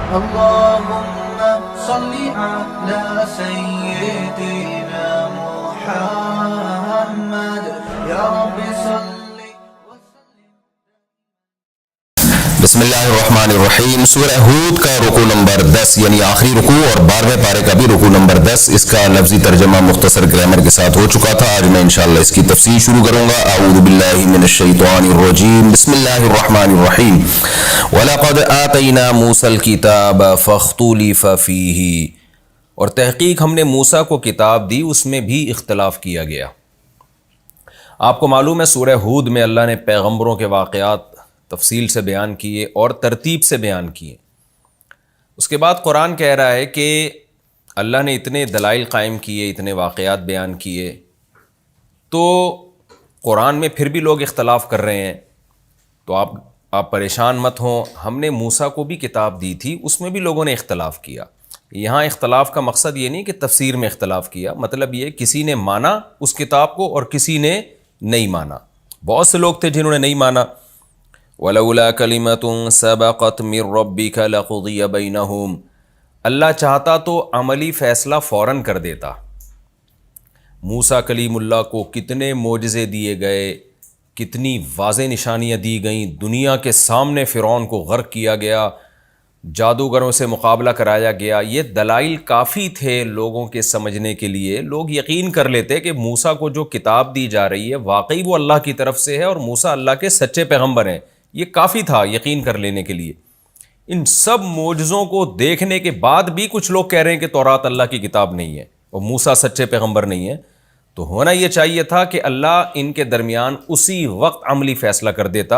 اللهم صل على سيدنا محمد يا رب صل. بسم اللہ الرحمن الرحیم. سورہ ہود کا رکوع نمبر 10 یعنی آخری رکوع اور 12ویں پارے کا بھی رکوع نمبر 10، اس کا لفظی ترجمہ مختصر گرامر کے ساتھ ہو چکا تھا. آج میں انشاءاللہ اس کی تفصیل شروع کروں گا. اعوذ باللہ من الشیطان الرجیم. بسم اللہ الرحمن الرحیم. وَلَقَدْ آتَيْنَا مُوسَى الْكِتَابَ فَاخْتُلِفَ فِيهِ، اور تحقیق ہم نے موسیٰ کو کتاب دی، اس میں بھی اختلاف کیا گیا. آپ کو معلوم ہے سورہ ہود میں اللہ نے پیغمبروں کے واقعات تفصیل سے بیان کیے اور ترتیب سے بیان کیے. اس کے بعد قرآن کہہ رہا ہے کہ اللہ نے اتنے دلائل قائم کیے، اتنے واقعات بیان کیے، تو قرآن میں پھر بھی لوگ اختلاف کر رہے ہیں. تو آپ پریشان مت ہوں، ہم نے موسیٰ کو بھی کتاب دی تھی، اس میں بھی لوگوں نے اختلاف کیا. یہاں اختلاف کا مقصد یہ نہیں کہ تفسیر میں اختلاف کیا، مطلب یہ کسی نے مانا اس کتاب کو اور کسی نے نہیں مانا. بہت سے لوگ تھے جنہوں نے نہیں مانا. وَلَوْلَا كَلِمَةٌ سَبَقَتْ مِنْ رَبِّكَ لَقُضِيَ بَيْنَهُمْ، اللہ چاہتا تو عملی فیصلہ فوراً کر دیتا. موسیٰ کلیم اللہ کو کتنے معجزے دیے گئے، کتنی واضح نشانیاں دی گئیں، دنیا کے سامنے فرعون کو غرق کیا گیا، جادوگروں سے مقابلہ کرایا گیا. یہ دلائل کافی تھے لوگوں کے سمجھنے کے لیے. لوگ یقین کر لیتے کہ موسیٰ کو جو کتاب دی جا رہی ہے واقعی وہ اللہ کی طرف سے ہے اور موسیٰ اللہ کے سچے پیغمبر ہیں. یہ کافی تھا یقین کر لینے کے لیے. ان سب معجزوں کو دیکھنے کے بعد بھی کچھ لوگ کہہ رہے ہیں کہ تورات اللہ کی کتاب نہیں ہے اور موسیٰ سچے پیغمبر نہیں ہے. تو ہونا یہ چاہیے تھا کہ اللہ ان کے درمیان اسی وقت عملی فیصلہ کر دیتا،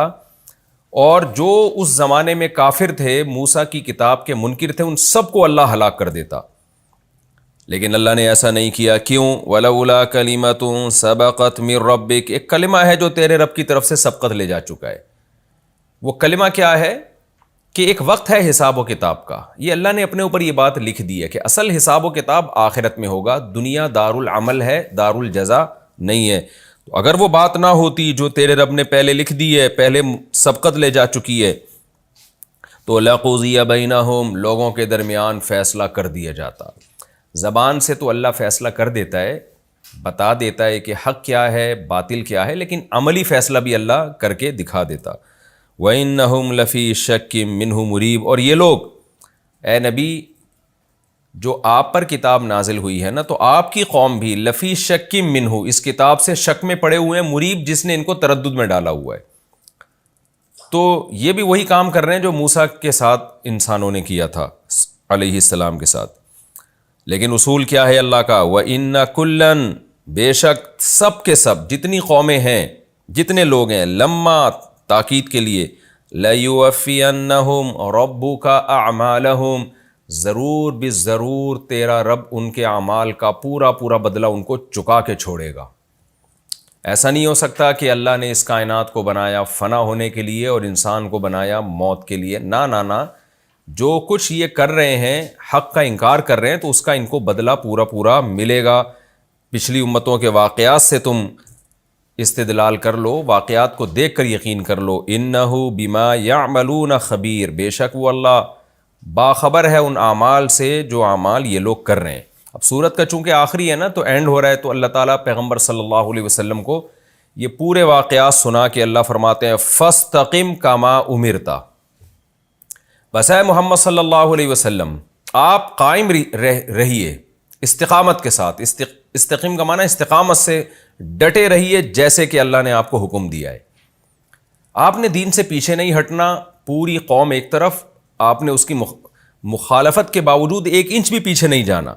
اور جو اس زمانے میں کافر تھے، موسیٰ کی کتاب کے منکر تھے، ان سب کو اللہ ہلاک کر دیتا. لیکن اللہ نے ایسا نہیں کیا. کیوں؟ وَلَوْلَا كَلِمَةٌ سَبَقَتْ مِنْ رَبِّكَ، ایک کلمہ ہے جو تیرے رب کی طرف سے سبقت لے جا چکا ہے. وہ کلمہ کیا ہے؟ کہ ایک وقت ہے حساب و کتاب کا. یہ اللہ نے اپنے اوپر یہ بات لکھ دی ہے کہ اصل حساب و کتاب آخرت میں ہوگا. دنیا دار العمل ہے، دار الجزا نہیں ہے. تو اگر وہ بات نہ ہوتی جو تیرے رب نے پہلے لکھ دی ہے، پہلے سبقت لے جا چکی ہے، تو لَقُضِيَ بَيْنَهُمْ، لوگوں کے درمیان فیصلہ کر دیا جاتا. زبان سے تو اللہ فیصلہ کر دیتا ہے، بتا دیتا ہے کہ حق کیا ہے باطل کیا ہے، لیکن عملی فیصلہ بھی اللہ کر کے دکھا دیتا. وَإِنَّهُمْ لَفِي شَكٍّ مِّنْهُ مُرِيبٍ، اور یہ لوگ اے نبی جو آپ پر کتاب نازل ہوئی ہے نا، تو آپ کی قوم بھی لفی شک منہ، اس کتاب سے شک میں پڑے ہوئے ہیں. مریب جس نے ان کو تردد میں ڈالا ہوا ہے. تو یہ بھی وہی کام کر رہے ہیں جو موسیٰ کے ساتھ انسانوں نے کیا تھا علیہ السلام کے ساتھ. لیکن اصول کیا ہے اللہ کا؟ وَإِنَّ كُلًّا، بے شک سب کے سب جتنی قومیں ہیں، جتنے لوگ ہیں، لما تاکید کے لیے، لَيُوَفِّيَنَّهُمْ رَبُّكَ أَعْمَالَهُمْ، ضرور بھی ضرور تیرا رب ان کے اعمال کا پورا پورا بدلہ ان کو چکا کے چھوڑے گا. ایسا نہیں ہو سکتا کہ اللہ نے اس کائنات کو بنایا فنا ہونے کے لیے اور انسان کو بنایا موت کے لیے. نہ نہ نہ، جو کچھ یہ کر رہے ہیں، حق کا انکار کر رہے ہیں، تو اس کا ان کو بدلہ پورا پورا ملے گا. پچھلی امتوں کے واقعات سے تم استدلال کر لو، واقعات کو دیکھ کر یقین کر لو. انہ بما یعملون خبیر، بے شک وہ اللہ باخبر ہے ان اعمال سے جو اعمال یہ لوگ کر رہے ہیں. اب سورت کا چونکہ آخری ہے نا، تو اینڈ ہو رہا ہے، تو اللہ تعالیٰ پیغمبر صلی اللہ علیہ وسلم کو یہ پورے واقعات سنا کے اللہ فرماتے ہیں فاستقم کما امرتا. بس اے محمد صلی اللہ علیہ وسلم آپ قائم رہیے استقامت کے ساتھ. استقیم کا معنی استقامت سے ڈٹے رہیے جیسے کہ اللہ نے آپ کو حکم دیا ہے. آپ نے دین سے پیچھے نہیں ہٹنا. پوری قوم ایک طرف، آپ نے اس کی مخالفت کے باوجود ایک انچ بھی پیچھے نہیں جانا.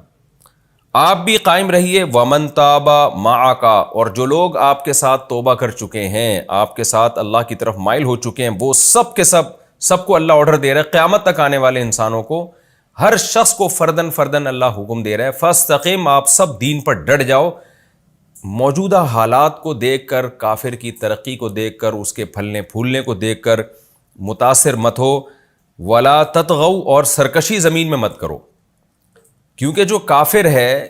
آپ بھی قائم رہیے. وَمَن تَابَ مَعَكَ، اور جو لوگ آپ کے ساتھ توبہ کر چکے ہیں، آپ کے ساتھ اللہ کی طرف مائل ہو چکے ہیں، وہ سب کے سب کو اللہ آرڈر دے رہا ہے. قیامت تک آنے والے انسانوں کو، ہر شخص کو فردن فردن اللہ حکم دے رہا ہے فاستقم، آپ سب دین پر ڈٹ جاؤ. موجودہ حالات کو دیکھ کر، کافر کی ترقی کو دیکھ کر، اس کے پھلنے پھولنے کو دیکھ کر متاثر مت ہو. وَلَا تَطْغَوْا، اور سرکشی زمین میں مت کرو. کیونکہ جو کافر ہے،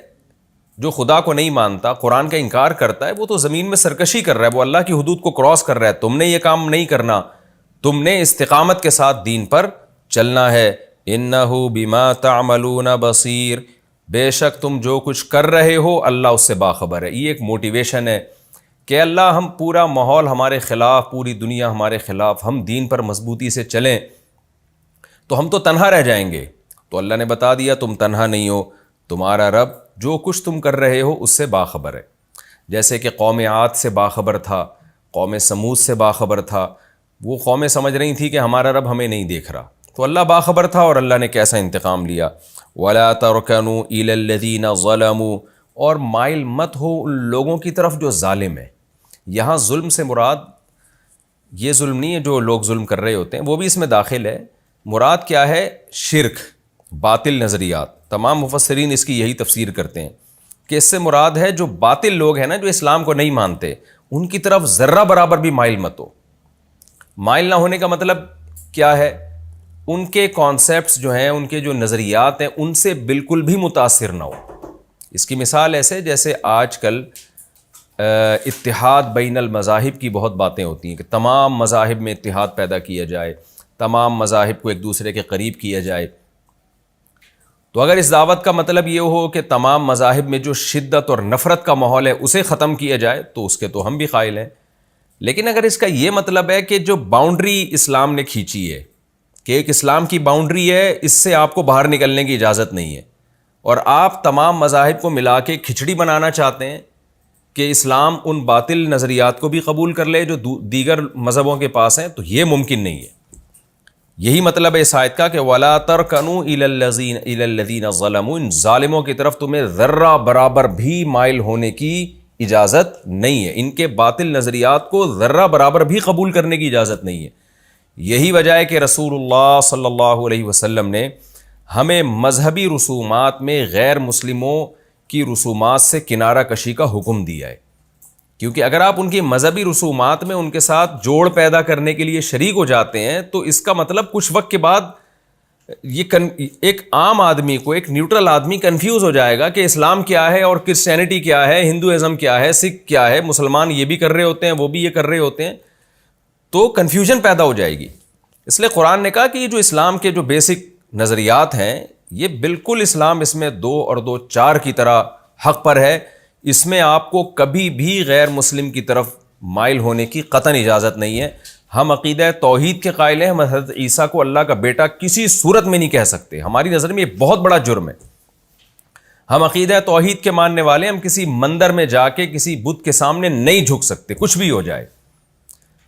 جو خدا کو نہیں مانتا، قرآن کا انکار کرتا ہے، وہ تو زمین میں سرکشی کر رہا ہے، وہ اللہ کی حدود کو کراس کر رہا ہے. تم نے یہ کام نہیں کرنا، تم نے استقامت کے ساتھ دین پر چلنا ہے. انہ بما تعملون بصیر، بے شک تم جو کچھ کر رہے ہو اللہ اس سے باخبر ہے۔ یہ ایک موٹیویشن ہے کہ اللہ ہم پورا ماحول ہمارے خلاف، پوری دنیا ہمارے خلاف، ہم دین پر مضبوطی سے چلیں تو ہم تو تنہا رہ جائیں گے۔ تو اللہ نے بتا دیا تم تنہا نہیں ہو، تمہارا رب جو کچھ تم کر رہے ہو اس سے باخبر ہے۔ جیسے کہ قوم عاد سے باخبر تھا، قوم سمود سے باخبر تھا، وہ قومیں سمجھ رہی تھی کہ ہمارا رب ہمیں نہیں دیکھ رہا، تو اللہ باخبر تھا اور اللہ نے کیسا انتقام لیا۔ وَلَا تَرْكَنُوا إِلَى الَّذِينَ ظَلَمُوا، اور مائل مت ہو ان لوگوں کی طرف جو ظالم ہیں۔ یہاں ظلم سے مراد یہ ظلم نہیں ہے جو لوگ ظلم کر رہے ہوتے ہیں، وہ بھی اس میں داخل ہے۔ مراد کیا ہے؟ شرک، باطل نظریات۔ تمام مفسرین اس کی یہی تفسیر کرتے ہیں کہ اس سے مراد ہے جو باطل لوگ ہیں نا، جو اسلام کو نہیں مانتے، ان کی طرف ذرہ برابر بھی مائل مت ہو۔ مائل نہ ہونے کا مطلب کیا ہے؟ ان کے کانسیپٹس جو ہیں، ان کے جو نظریات ہیں، ان سے بالکل بھی متاثر نہ ہو۔ اس کی مثال ایسے جیسے آج کل اتحاد بین المذاہب کی بہت باتیں ہوتی ہیں کہ تمام مذاہب میں اتحاد پیدا کیا جائے، تمام مذاہب کو ایک دوسرے کے قریب کیا جائے۔ تو اگر اس دعوت کا مطلب یہ ہو کہ تمام مذاہب میں جو شدت اور نفرت کا ماحول ہے اسے ختم کیا جائے تو اس کے تو ہم بھی قائل ہیں۔ لیکن اگر اس کا یہ مطلب ہے کہ جو باؤنڈری اسلام نے کھینچی ہے کہ ایک اسلام کی باؤنڈری ہے، اس سے آپ کو باہر نکلنے کی اجازت نہیں ہے، اور آپ تمام مذاہب کو ملا کے کھچڑی بنانا چاہتے ہیں کہ اسلام ان باطل نظریات کو بھی قبول کر لے جو دیگر مذہبوں کے پاس ہیں، تو یہ ممکن نہیں ہے۔ یہی مطلب ہے اس آیت کا کہ وَلَا تَرْكَنُوا إِلَى الَّذِينَ ظَلَمُوا، ان ظالموں کی طرف تمہیں ذرہ برابر بھی مائل ہونے کی اجازت نہیں ہے، ان کے باطل نظریات کو ذرہ برابر بھی قبول کرنے کی اجازت نہیں ہے۔ یہی وجہ ہے کہ رسول اللہ صلی اللہ علیہ وسلم نے ہمیں مذہبی رسومات میں غیر مسلموں کی رسومات سے کنارہ کشی کا حکم دیا ہے، کیونکہ اگر آپ ان کی مذہبی رسومات میں ان کے ساتھ جوڑ پیدا کرنے کے لیے شریک ہو جاتے ہیں تو اس کا مطلب کچھ وقت کے بعد یہ ایک عام آدمی کو، ایک نیوٹرل آدمی کنفیوز ہو جائے گا کہ اسلام کیا ہے اور کرسچینٹی کیا ہے، ہندوازم کیا ہے، سکھ کیا ہے، مسلمان یہ بھی کر رہے ہوتے ہیں، وہ بھی یہ کر رہے ہوتے ہیں، تو کنفیوژن پیدا ہو جائے گی۔ اس لیے قرآن نے کہا کہ یہ جو اسلام کے جو بیسک نظریات ہیں یہ بالکل اسلام اس میں 2 اور 2 4 کی طرح حق پر ہے، اس میں آپ کو کبھی بھی غیر مسلم کی طرف مائل ہونے کی قطعاً اجازت نہیں ہے۔ ہم عقیدہ توحید کے قائل ہیں، ہم حضرت عیسیٰ کو اللہ کا بیٹا کسی صورت میں نہیں کہہ سکتے، ہماری نظر میں یہ بہت بڑا جرم ہے۔ ہم عقیدہ توحید کے ماننے والے، ہم کسی مندر میں جا کے کسی بت کے سامنے نہیں جھک سکتے، کچھ بھی ہو جائے۔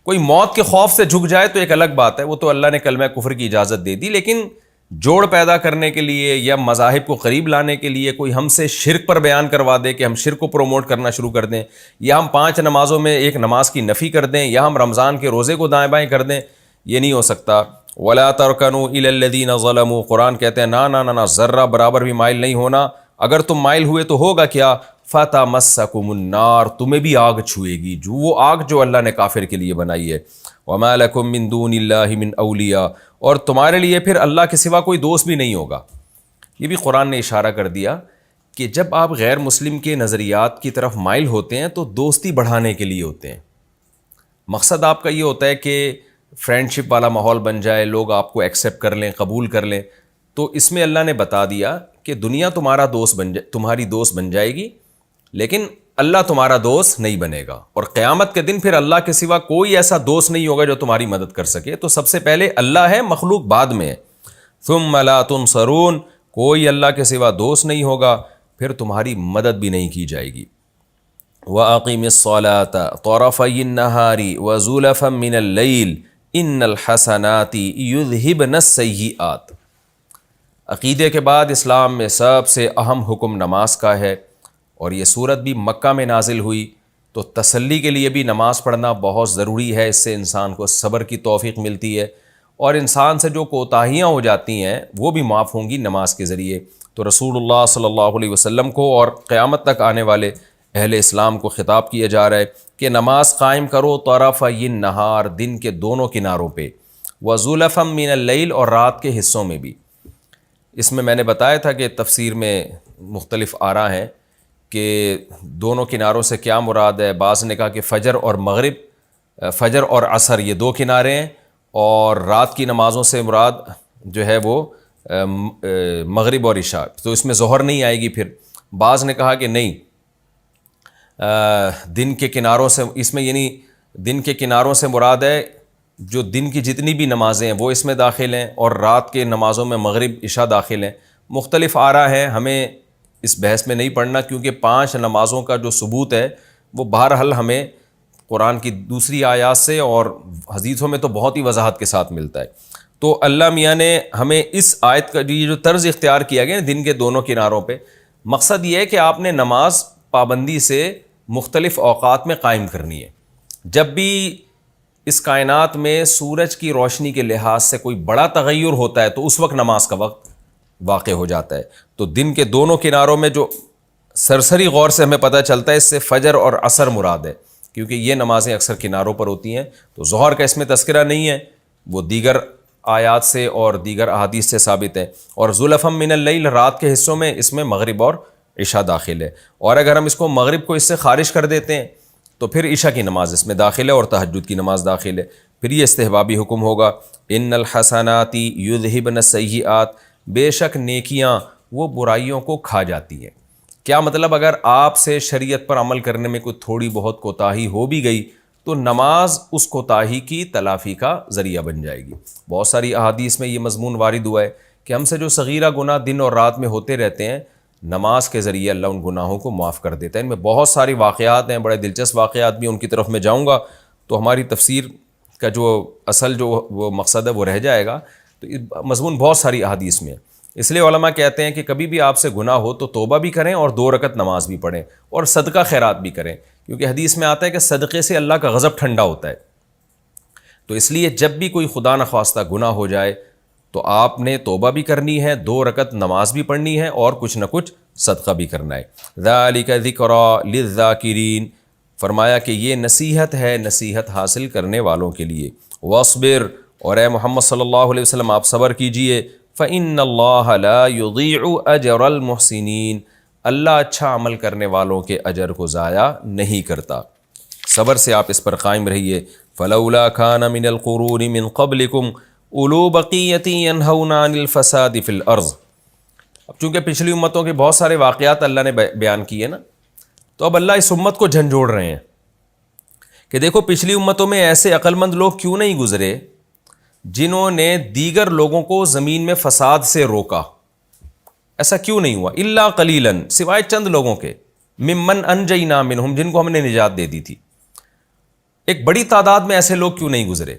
کوئی موت کے خوف سے جھک جائے تو ایک الگ بات ہے، وہ تو اللہ نے کلمہ کفر کی اجازت دے دی، لیکن جوڑ پیدا کرنے کے لیے یا مذاہب کو قریب لانے کے لیے کوئی ہم سے شرک پر بیان کروا دے کہ ہم شرک کو پروموٹ کرنا شروع کر دیں، یا ہم 5 نمازوں میں ایک نماز کی نفی کر دیں، یا ہم رمضان کے روزے کو دائیں بائیں کر دیں، یہ نہیں ہو سکتا۔ وَلَا تَرْكَنُوا إِلَى الَّذِينَ ظَلَمُوا، قرآن کہتے ہیں نہ ذرہ برابر بھی مائل نہیں ہونا۔ اگر تم مائل ہوئے تو ہوگا کیا؟ فَتَمَسَّكُمُ النَّارُ، تمہیں بھی آگ چھوئے گی، جو وہ آگ جو اللہ نے کافر کے لیے بنائی ہے۔ وَمَا لَكُم مِّن دُونِ اللَّهِ مِّنْ أَوْلِيَاءَ، اور تمہارے لیے پھر اللہ کے سوا کوئی دوست بھی نہیں ہوگا۔ یہ بھی قرآن نے اشارہ کر دیا کہ جب آپ غیر مسلم کے نظریات کی طرف مائل ہوتے ہیں تو دوستی بڑھانے کے لیے ہوتے ہیں، مقصد آپ کا یہ ہوتا ہے کہ فرینڈ شپ والا ماحول بن جائے، لوگ آپ کو ایکسیپٹ کر لیں، قبول کر لیں۔ تو اس میں اللہ نے بتا دیا کہ دنیا تمہارا دوست تمہاری دوست بن جائے گی، لیکن اللہ تمہارا دوست نہیں بنے گا، اور قیامت کے دن پھر اللہ کے سوا کوئی ایسا دوست نہیں ہوگا جو تمہاری مدد کر سکے۔ تو سب سے پہلے اللہ ہے، مخلوق بعد میں ہے۔ ثم لا تنصرون، کوئی اللہ کے سوا دوست نہیں ہوگا، پھر تمہاری مدد بھی نہیں کی جائے گی۔ وَأَقِمِ الصَّلَاةَ طَرَفَيِ النَّهَارِ وَزُلَفًا مِّنَ اللَّيْلِ إِنَّ الْحَسَنَاتِ يُذْهِبْنَ السَّيِّئَاتِ۔ عقیدے کے بعد اسلام میں سب سے اہم حکم نماز کا ہے، اور یہ صورت بھی مکہ میں نازل ہوئی، تو تسلی کے لیے بھی نماز پڑھنا بہت ضروری ہے، اس سے انسان کو صبر کی توفیق ملتی ہے، اور انسان سے جو کوتاہیاں ہو جاتی ہیں وہ بھی معاف ہوں گی نماز کے ذریعے۔ تو رسول اللہ صلی اللہ علیہ وسلم کو اور قیامت تک آنے والے اہل اسلام کو خطاب کیا جا رہا ہے کہ نماز قائم کرو طرفی النہار، دن کے دونوں کناروں پہ، وزلفا من اللیل، اور رات کے حصوں میں بھی۔ اس میں نے بتایا تھا کہ تفسیر میں مختلف آراء ہیں کہ دونوں کناروں سے کیا مراد ہے۔ بعض نے کہا کہ فجر اور مغرب، فجر اور عصر یہ 2 کنارے ہیں، اور رات کی نمازوں سے مراد جو ہے وہ مغرب اور عشاء، تو اس میں ظہر نہیں آئے گی. پھر بعض نے کہا کہ نہیں، دن کے کناروں سے، اس میں یعنی دن کے کناروں سے مراد ہے جو دن کی جتنی بھی نمازیں ہیں وہ اس میں داخل ہیں، اور رات کے نمازوں میں مغرب عشاء داخل ہیں. مختلف آراء ہیں، ہمیں اس بحث میں نہیں پڑھنا، کیونکہ 5 نمازوں کا جو ثبوت ہے وہ بہرحال ہمیں قرآن کی دوسری آیات سے اور حدیثوں میں تو بہت ہی وضاحت کے ساتھ ملتا ہے. تو اللہ میاں نے ہمیں اس آیت کا یہ جو طرز اختیار کیا گیا دن کے دونوں کناروں پہ، مقصد یہ ہے کہ آپ نے نماز پابندی سے مختلف اوقات میں قائم کرنی ہے. جب بھی اس کائنات میں سورج کی روشنی کے لحاظ سے کوئی بڑا تغیر ہوتا ہے تو اس وقت نماز کا وقت واقع ہو جاتا ہے. تو دن کے دونوں کناروں میں جو سرسری غور سے ہمیں پتہ چلتا ہے، اس سے فجر اور عصر مراد ہے، کیونکہ یہ نمازیں اکثر کناروں پر ہوتی ہیں. تو ظہر کا اس میں تذکرہ نہیں ہے، وہ دیگر آیات سے اور دیگر احادیث سے ثابت ہے. اور زلفا من اللیل، رات کے حصوں میں اس میں مغرب اور عشاء داخل ہے. اور اگر ہم اس کو مغرب کو اس سے خارج کر دیتے ہیں تو پھر عشاء کی نماز اس میں داخل ہے اور تہجد کی نماز داخل ہے. پھر یہ استحبابی حکم ہوگا، ان الحسنات یذہبن السیئات، بے شک نیکیاں وہ برائیوں کو کھا جاتی ہیں. کیا مطلب؟ اگر آپ سے شریعت پر عمل کرنے میں کوئی تھوڑی بہت کوتاہی ہو بھی گئی تو نماز اس کوتاہی کی تلافی کا ذریعہ بن جائے گی. بہت ساری احادیث میں یہ مضمون وارد ہوا ہے کہ ہم سے جو صغیرہ گناہ دن اور رات میں ہوتے رہتے ہیں، نماز کے ذریعے اللہ ان گناہوں کو معاف کر دیتا ہے. ان میں بہت ساری واقعات ہیں، بڑے دلچسپ واقعات بھی، ان کی طرف میں جاؤں گا تو ہماری تفسیر کا جو اصل جو وہ مقصد ہے وہ رہ جائے گا. تو مضمون بہت ساری احادیث میں ہے. اس لیے علماء کہتے ہیں کہ کبھی بھی آپ سے گناہ ہو تو توبہ بھی کریں اور 2 رکعت نماز بھی پڑھیں اور صدقہ خیرات بھی کریں، کیونکہ حدیث میں آتا ہے کہ صدقے سے اللہ کا غضب ٹھنڈا ہوتا ہے. تو اس لیے جب بھی کوئی خدا نخواستہ گناہ ہو جائے تو آپ نے توبہ بھی کرنی ہے، 2 رکعت نماز بھی پڑھنی ہے اور کچھ نہ کچھ صدقہ بھی کرنا ہے. ذالک ذکری للذاکرین، فرمایا کہ یہ نصیحت ہے نصیحت حاصل کرنے والوں کے لیے. واصبر، اور اے محمد صلی اللہ علیہ وسلم آپ صبر کیجئے. فإن اللہ لا یضیع اجر المحسنین، اللہ اچھا عمل کرنے والوں کے اجر کو ضائع نہیں کرتا. صبر سے آپ اس پر قائم رہیے. فلولا کان من القرون من قبلکم اولو بقیۃ ینہون عن الفساد فی الارض. اب چونکہ پچھلی امتوں کے بہت سارے واقعات اللہ نے بیان کیے نا، تو اب اللہ اس امت کو جھنجھوڑ رہے ہیں کہ دیکھو پچھلی امتوں میں ایسے عقل مند لوگ کیوں نہیں گزرے جنہوں نے دیگر لوگوں کو زمین میں فساد سے روکا. ایسا کیوں نہیں ہوا؟ الا قلیلا، سوائے چند لوگوں کے، ممن انجینا منہم، جن کو ہم نے نجات دے دی تھی. ایک بڑی تعداد میں ایسے لوگ کیوں نہیں گزرے؟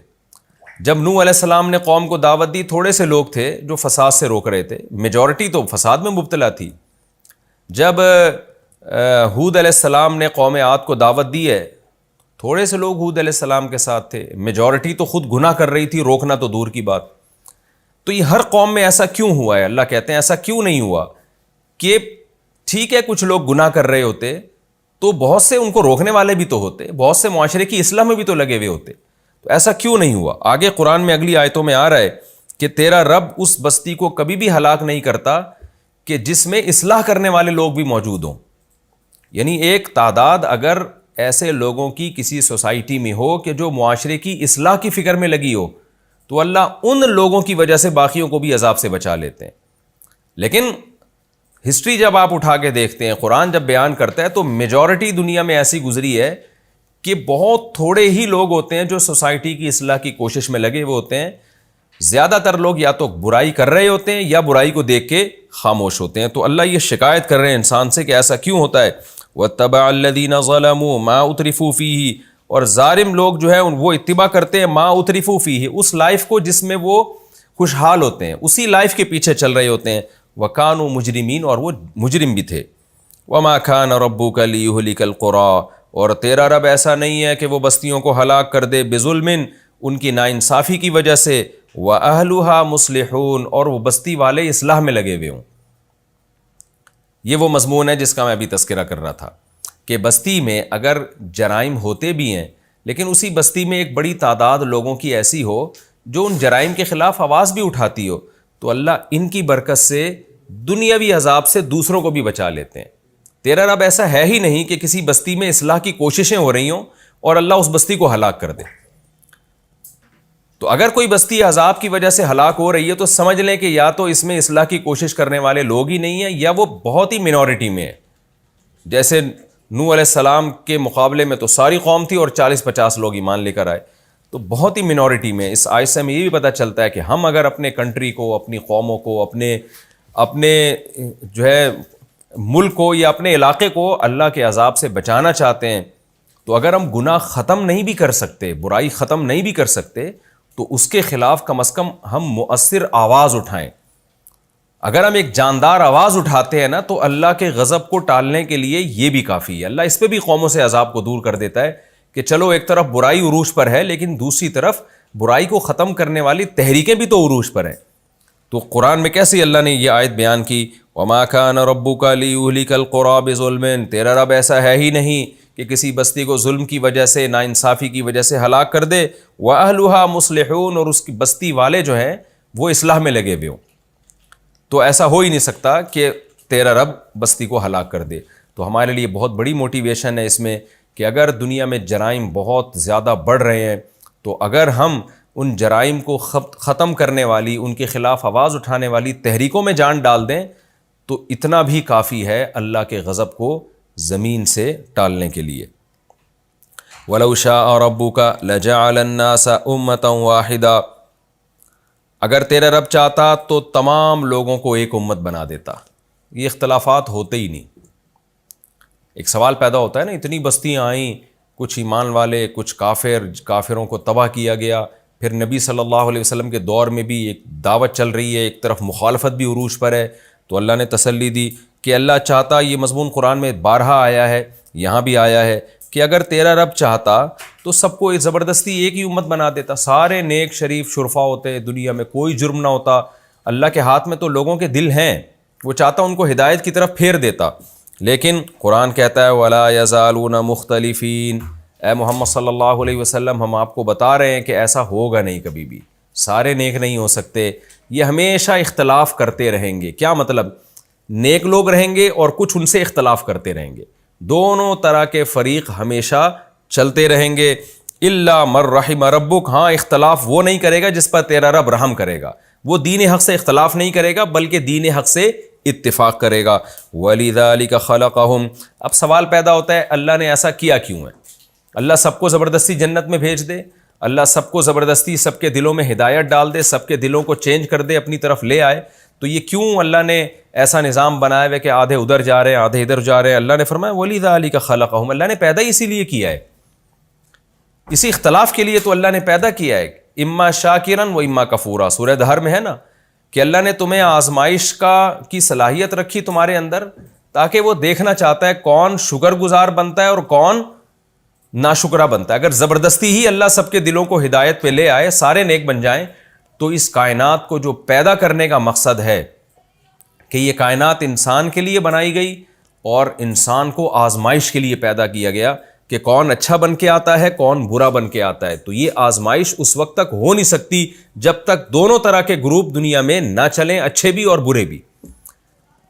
جب نوح علیہ السلام نے قوم کو دعوت دی، تھوڑے سے لوگ تھے جو فساد سے روک رہے تھے، میجورٹی تو فساد میں مبتلا تھی. جب ہود علیہ السلام نے قوم عاد کو دعوت دی ہے، تھوڑے سے لوگ ہود علیہ السلام کے ساتھ تھے، میجورٹی تو خود گناہ کر رہی تھی، روکنا تو دور کی بات. تو یہ ہر قوم میں ایسا کیوں ہوا ہے؟ اللہ کہتے ہیں ایسا کیوں نہیں ہوا کہ ٹھیک ہے کچھ لوگ گناہ کر رہے ہوتے تو بہت سے ان کو روکنے والے بھی تو ہوتے، بہت سے معاشرے کی اصلاح میں بھی تو لگے ہوئے ہوتے. تو ایسا کیوں نہیں ہوا؟ آگے قرآن میں اگلی آیتوں میں آ رہا ہے کہ تیرا رب اس بستی کو کبھی بھی ہلاک نہیں کرتا کہ جس میں اصلاح کرنے والے لوگ بھی موجود ہوں. یعنی ایک تعداد اگر ایسے لوگوں کی کسی سوسائٹی میں ہو کہ جو معاشرے کی اصلاح کی فکر میں لگی ہو تو اللہ ان لوگوں کی وجہ سے باقیوں کو بھی عذاب سے بچا لیتے ہیں. لیکن ہسٹری جب آپ اٹھا کے دیکھتے ہیں، قرآن جب بیان کرتا ہے تو میجورٹی دنیا میں ایسی گزری ہے کہ بہت تھوڑے ہی لوگ ہوتے ہیں جو سوسائٹی کی اصلاح کی کوشش میں لگے ہوئے ہوتے ہیں. زیادہ تر لوگ یا تو برائی کر رہے ہوتے ہیں یا برائی کو دیکھ کے خاموش ہوتے ہیں. تو اللہ یہ شکایت کر رہے ہیں انسان سے کہ ایسا کیوں ہوتا ہے. وَاتَّبَعَ الَّذِينَ ظَلَمُوا مَا أُتْرِفُوا فِيهِ، اور ظالم لوگ جو ہے وہ اتباع کرتے ہیں مَا أُتْرِفُوا فِيهِ، اس لائف کو جس میں وہ خوشحال ہوتے ہیں، اسی لائف کے پیچھے چل رہے ہوتے ہیں. وَكَانُوا مُجْرِمِينَ، اور وہ مجرم بھی تھے. وَمَا كَانَ رَبُّكَ لِيُهْلِكَ الْقُرَىٰ، اور تیرا رب ایسا نہیں ہے کہ وہ بستیوں کو ہلاک کر دے بظلم، ان کی ناانصافی کی وجہ سے، وَأَهْلُهَا مُصْلِحُونَ، اور وہ بستی والے اصلاح میں لگے ہوئے ہوں. یہ وہ مضمون ہے جس کا میں ابھی تذکرہ کر رہا تھا کہ بستی میں اگر جرائم ہوتے بھی ہیں لیکن اسی بستی میں ایک بڑی تعداد لوگوں کی ایسی ہو جو ان جرائم کے خلاف آواز بھی اٹھاتی ہو، تو اللہ ان کی برکت سے دنیاوی عذاب سے دوسروں کو بھی بچا لیتے ہیں. تیرا رب ایسا ہے ہی نہیں کہ کسی بستی میں اصلاح کی کوششیں ہو رہی ہوں اور اللہ اس بستی کو ہلاک کر دے. تو اگر کوئی بستی عذاب کی وجہ سے ہلاک ہو رہی ہے تو سمجھ لیں کہ یا تو اس میں اصلاح کی کوشش کرنے والے لوگ ہی نہیں ہیں یا وہ بہت ہی منورٹی میں ہے. جیسے نوح علیہ السلام کے مقابلے میں تو ساری قوم تھی اور 40-50 لوگ ایمان لے کر آئے, تو بہت ہی منورٹی میں. اس آیت سے ہمیں یہ بھی پتہ چلتا ہے کہ ہم اگر اپنے کنٹری کو, اپنی قوموں کو, اپنے جو ہے ملک کو یا اپنے علاقے کو اللہ کے عذاب سے بچانا چاہتے ہیں, تو اگر ہم گناہ ختم نہیں بھی کر سکتے, برائی ختم نہیں بھی کر سکتے, تو اس کے خلاف کم از کم ہم مؤثر آواز اٹھائیں. اگر ہم ایک جاندار آواز اٹھاتے ہیں نا تو اللہ کے غضب کو ٹالنے کے لیے یہ بھی کافی ہے. اللہ اس پہ بھی قوموں سے عذاب کو دور کر دیتا ہے کہ چلو ایک طرف برائی عروج پر ہے لیکن دوسری طرف برائی کو ختم کرنے والی تحریکیں بھی تو عروج پر ہیں. تو قرآن میں کیسے اللہ نے یہ آیت بیان کی, وَمَا كَانَ رَبُّكَ لِيُهْلِكَ الْقُرَىٰ بِظُلْمٍ, تیرا رب ایسا ہے ہی نہیں کہ کسی بستی کو ظلم کی وجہ سے, ناانصافی کی وجہ سے ہلاک کر دے, وَأَهْلُهَا مُصْلِحُونَ, اور اس کی بستی والے جو ہیں وہ اصلاح میں لگے ہوئے ہوں. تو ایسا ہو ہی نہیں سکتا کہ تیرا رب بستی کو ہلاک کر دے. تو ہمارے لیے بہت بڑی موٹیویشن ہے اس میں کہ اگر دنیا میں جرائم بہت زیادہ بڑھ رہے ہیں تو اگر ہم ان جرائم کو ختم کرنے والی, ان کے خلاف آواز اٹھانے والی تحریکوں میں جان ڈال دیں تو اتنا بھی کافی ہے اللہ کے غضب کو زمین سے ٹالنے کے لیے. وَلَوْ شَاءَ رَبُّكَ لَجَعَلَ النَّاسَ أُمَّةً وَاحِدَةً, اگر تیرا رب چاہتا تو تمام لوگوں کو ایک امت بنا دیتا. یہ اختلافات ہوتے ہی نہیں. ایک سوال پیدا ہوتا ہے نا, اتنی بستیاں آئیں, کچھ ایمان والے, کچھ کافروں کو تباہ کیا گیا, پھر نبی صلی اللہ علیہ وسلم کے دور میں بھی ایک دعوت چل رہی ہے, ایک طرف مخالفت بھی عروج پر ہے. تو اللہ نے تسلی دی کہ اللہ چاہتا, یہ مضمون قرآن میں بارہا آیا ہے, یہاں بھی آیا ہے کہ اگر تیرا رب چاہتا تو سب کو زبردستی ایک ہی امت بنا دیتا. سارے نیک شریف شرفا ہوتے, دنیا میں کوئی جرم نہ ہوتا. اللہ کے ہاتھ میں تو لوگوں کے دل ہیں, وہ چاہتا ان کو ہدایت کی طرف پھیر دیتا. لیکن قرآن کہتا ہے وَلَا يَزَالُونَ مُخْتَلِفِينَ, اے محمد صلی اللہ علیہ وسلم ہم آپ کو بتا رہے ہیں کہ ایسا ہوگا نہیں کبھی بھی. سارے نیک نہیں ہو سکتے, یہ ہمیشہ اختلاف کرتے رہیں گے. کیا مطلب؟ نیک لوگ رہیں گے اور کچھ ان سے اختلاف کرتے رہیں گے. دونوں طرح کے فریق ہمیشہ چلتے رہیں گے. الا من رحم ربک, ہاں اختلاف وہ نہیں کرے گا جس پر تیرا رب رحم کرے گا. وہ دین حق سے اختلاف نہیں کرے گا بلکہ دین حق سے اتفاق کرے گا. وَلِذَلِكَ خَلَقَهُمْ, اب سوال پیدا ہوتا ہے اللہ نے ایسا کیا کیوں ہے؟ اللہ سب کو زبردستی جنت میں بھیج دے, اللہ سب کو زبردستی سب کے دلوں میں ہدایت ڈال دے, سب کے دلوں کو چینج کر دے, اپنی طرف لے آئے, تو یہ کیوں اللہ نے ایسا نظام بنایا ہے کہ آدھے ادھر جا رہے ہیں آدھے ادھر جا رہے ہیں؟ اللہ نے فرمایا وَلِذَلِكَ خَلَقَهُمْ, اللہ نے پیدا ہی اسی لیے کیا ہے, اسی اختلاف کے لیے تو اللہ نے پیدا کیا ہے. اما شاکرن و اما کفورا, سورہ دہر میں ہے نا کہ اللہ نے تمہیں آزمائش کی صلاحیت رکھی تمہارے اندر تاکہ وہ دیکھنا چاہتا ہے کون شکر گزار بنتا ہے اور کون ناشکرہ بنتا ہے. اگر زبردستی ہی اللہ سب کے دلوں کو ہدایت پہ لے آئے, سارے نیک بن جائیں, تو اس کائنات کو جو پیدا کرنے کا مقصد ہے کہ یہ کائنات انسان کے لیے بنائی گئی اور انسان کو آزمائش کے لیے پیدا کیا گیا کہ کون اچھا بن کے آتا ہے کون برا بن کے آتا ہے. تو یہ آزمائش اس وقت تک ہو نہیں سکتی جب تک دونوں طرح کے گروپ دنیا میں نہ چلیں, اچھے بھی اور برے بھی.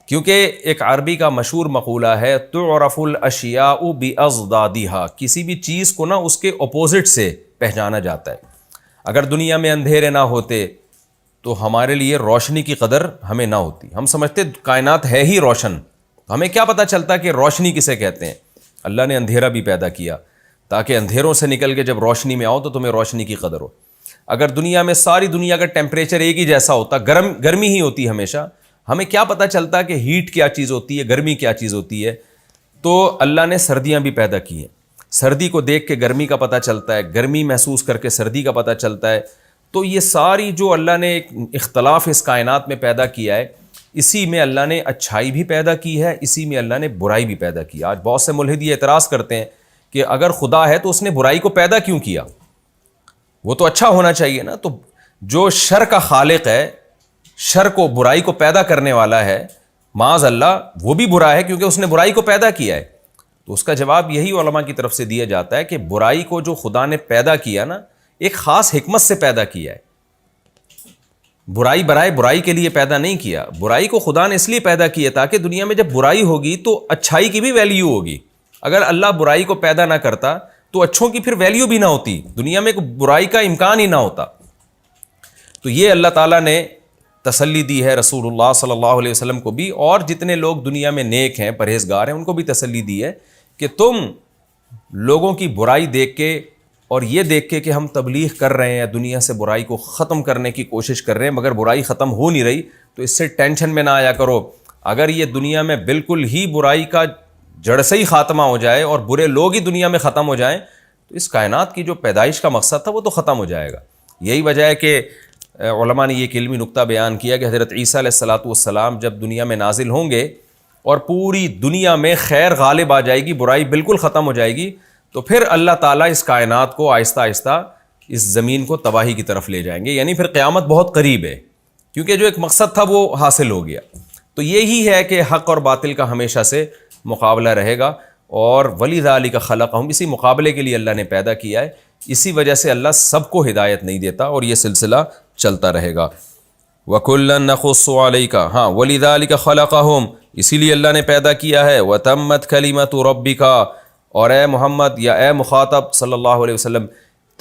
کیونکہ ایک عربی کا مشہور مقولہ ہے تعرف الاشیاء باضدادها, کسی بھی چیز کو نا اس کے اپوزٹ سے پہچانا جاتا ہے. اگر دنیا میں اندھیرے نہ ہوتے تو ہمارے لیے روشنی کی قدر ہمیں نہ ہوتی. ہم سمجھتے کائنات ہے ہی روشن, ہمیں کیا پتہ چلتا کہ روشنی کسے کہتے ہیں. اللہ نے اندھیرا بھی پیدا کیا تاکہ اندھیروں سے نکل کے جب روشنی میں آؤ تو تمہیں روشنی کی قدر ہو. اگر دنیا میں ساری دنیا کا ٹیمپریچر ایک ہی جیسا ہوتا, گرمی ہی ہوتی ہمیشہ, ہمیں کیا پتہ چلتا کہ ہیٹ کیا چیز ہوتی ہے, گرمی کیا چیز ہوتی ہے. تو اللہ نے سردیاں بھی پیدا کی ہیں, سردی کو دیکھ کے گرمی کا پتہ چلتا ہے, گرمی محسوس کر کے سردی کا پتہ چلتا ہے. تو یہ ساری جو اللہ نے ایک اختلاف اس کائنات میں پیدا کیا ہے, اسی میں اللہ نے اچھائی بھی پیدا کی ہے, اسی میں اللہ نے برائی بھی پیدا کی. آج بہت سے ملحد یہ اعتراض کرتے ہیں کہ اگر خدا ہے تو اس نے برائی کو پیدا کیوں کیا, وہ تو اچھا ہونا چاہیے نا. تو جو شر کا خالق ہے, شر کو برائی کو پیدا کرنے والا ہے, معاذ اللہ وہ بھی برا ہے کیونکہ اس نے برائی کو پیدا کیا ہے. تو اس کا جواب یہی علماء کی طرف سے دیا جاتا ہے کہ برائی کو جو خدا نے پیدا کیا نا, ایک خاص حکمت سے پیدا کیا ہے. برائی برائے برائی کے لیے پیدا نہیں کیا. برائی کو خدا نے اس لیے پیدا کیا تاکہ دنیا میں جب برائی ہوگی تو اچھائی کی بھی ویلیو ہوگی. اگر اللہ برائی کو پیدا نہ کرتا تو اچھوں کی پھر ویلیو بھی نہ ہوتی, دنیا میں کوئی برائی کا امکان ہی نہ ہوتا. تو یہ اللہ تعالیٰ نے تسلی دی ہے رسول اللہ صلی اللہ علیہ وسلم کو بھی، اور جتنے لوگ دنیا میں نیک ہیں، پرہیزگار ہیں، ان کو بھی تسلی دی ہے کہ تم لوگوں کی برائی دیکھ کے اور یہ دیکھ کے کہ ہم تبلیغ کر رہے ہیں، دنیا سے برائی کو ختم کرنے کی کوشش کر رہے ہیں، مگر برائی ختم ہو نہیں رہی، تو اس سے ٹینشن میں نہ آیا کرو۔ اگر یہ دنیا میں بالکل ہی برائی کا جڑ سے ہی خاتمہ ہو جائے اور برے لوگ ہی دنیا میں ختم ہو جائیں تو اس کائنات کی جو پیدائش کا مقصد تھا وہ تو ختم ہو جائے گا۔ یہی وجہ ہے کہ علماء نے یہ ایک علمی نکتہ بیان کیا کہ حضرت عیسیٰ علیہ السلام جب دنیا میں نازل ہوں گے اور پوری دنیا میں خیر غالب آ جائے گی، برائی بالکل ختم ہو جائے گی، تو پھر اللہ تعالیٰ اس کائنات کو آہستہ آہستہ اس زمین کو تباہی کی طرف لے جائیں گے، یعنی پھر قیامت بہت قریب ہے، کیونکہ جو ایک مقصد تھا وہ حاصل ہو گیا۔ تو یہی ہے کہ حق اور باطل کا ہمیشہ سے مقابلہ رہے گا، اور وَلِذَٰلِكَ خَلَقَهُمْ، اسی مقابلے کے لیے اللہ نے پیدا کیا ہے، اسی وجہ سے اللہ سب کو ہدایت نہیں دیتا، اور یہ سلسلہ چلتا رہے گا۔ وَكُلًّا نَقُصُّ عَلَيْكَ، ہاں وَلِذَٰلِكَ خَلَقَهُمْ، اسی لیے اللہ نے پیدا کیا ہے، وَتَمَّتْ كَلِمَةُ رَبِّكَ، اور اے محمد یا اے مخاطب صلی اللہ علیہ وسلم،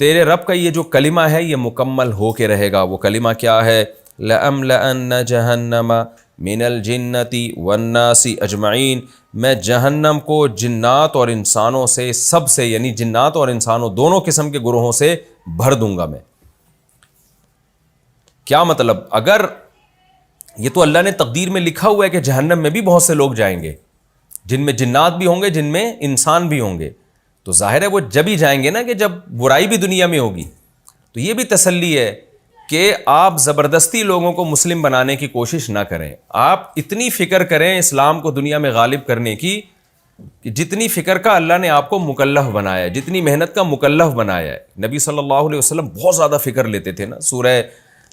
تیرے رب کا یہ جو کلمہ ہے یہ مکمل ہو کے رہے گا۔ وہ کلمہ کیا ہے؟ لَأَمْلَأَنَّ جَهَنَّمَ مِنَ الْجِنَّةِ وَالنَّاسِ أَجْمَعِينَ، میں جہنم کو جنات اور انسانوں سے، سب سے، یعنی جنات اور انسانوں دونوں قسم کے گروہوں سے بھر دوں گا میں۔ کیا مطلب؟ اگر یہ تو اللہ نے تقدیر میں لکھا ہوا ہے کہ جہنم میں بھی بہت سے لوگ جائیں گے، جن میں جنات بھی ہوں گے، جن میں انسان بھی ہوں گے، تو ظاہر ہے وہ جب ہی جائیں گے نا کہ جب برائی بھی دنیا میں ہوگی۔ تو یہ بھی تسلی ہے کہ آپ زبردستی لوگوں کو مسلم بنانے کی کوشش نہ کریں، آپ اتنی فکر کریں اسلام کو دنیا میں غالب کرنے کی کہ جتنی فکر کا اللہ نے آپ کو مکلف بنایا ہے، جتنی محنت کا مکلف بنایا ہے۔ نبی صلی اللہ علیہ وسلم بہت زیادہ فکر لیتے تھے نا، سورہ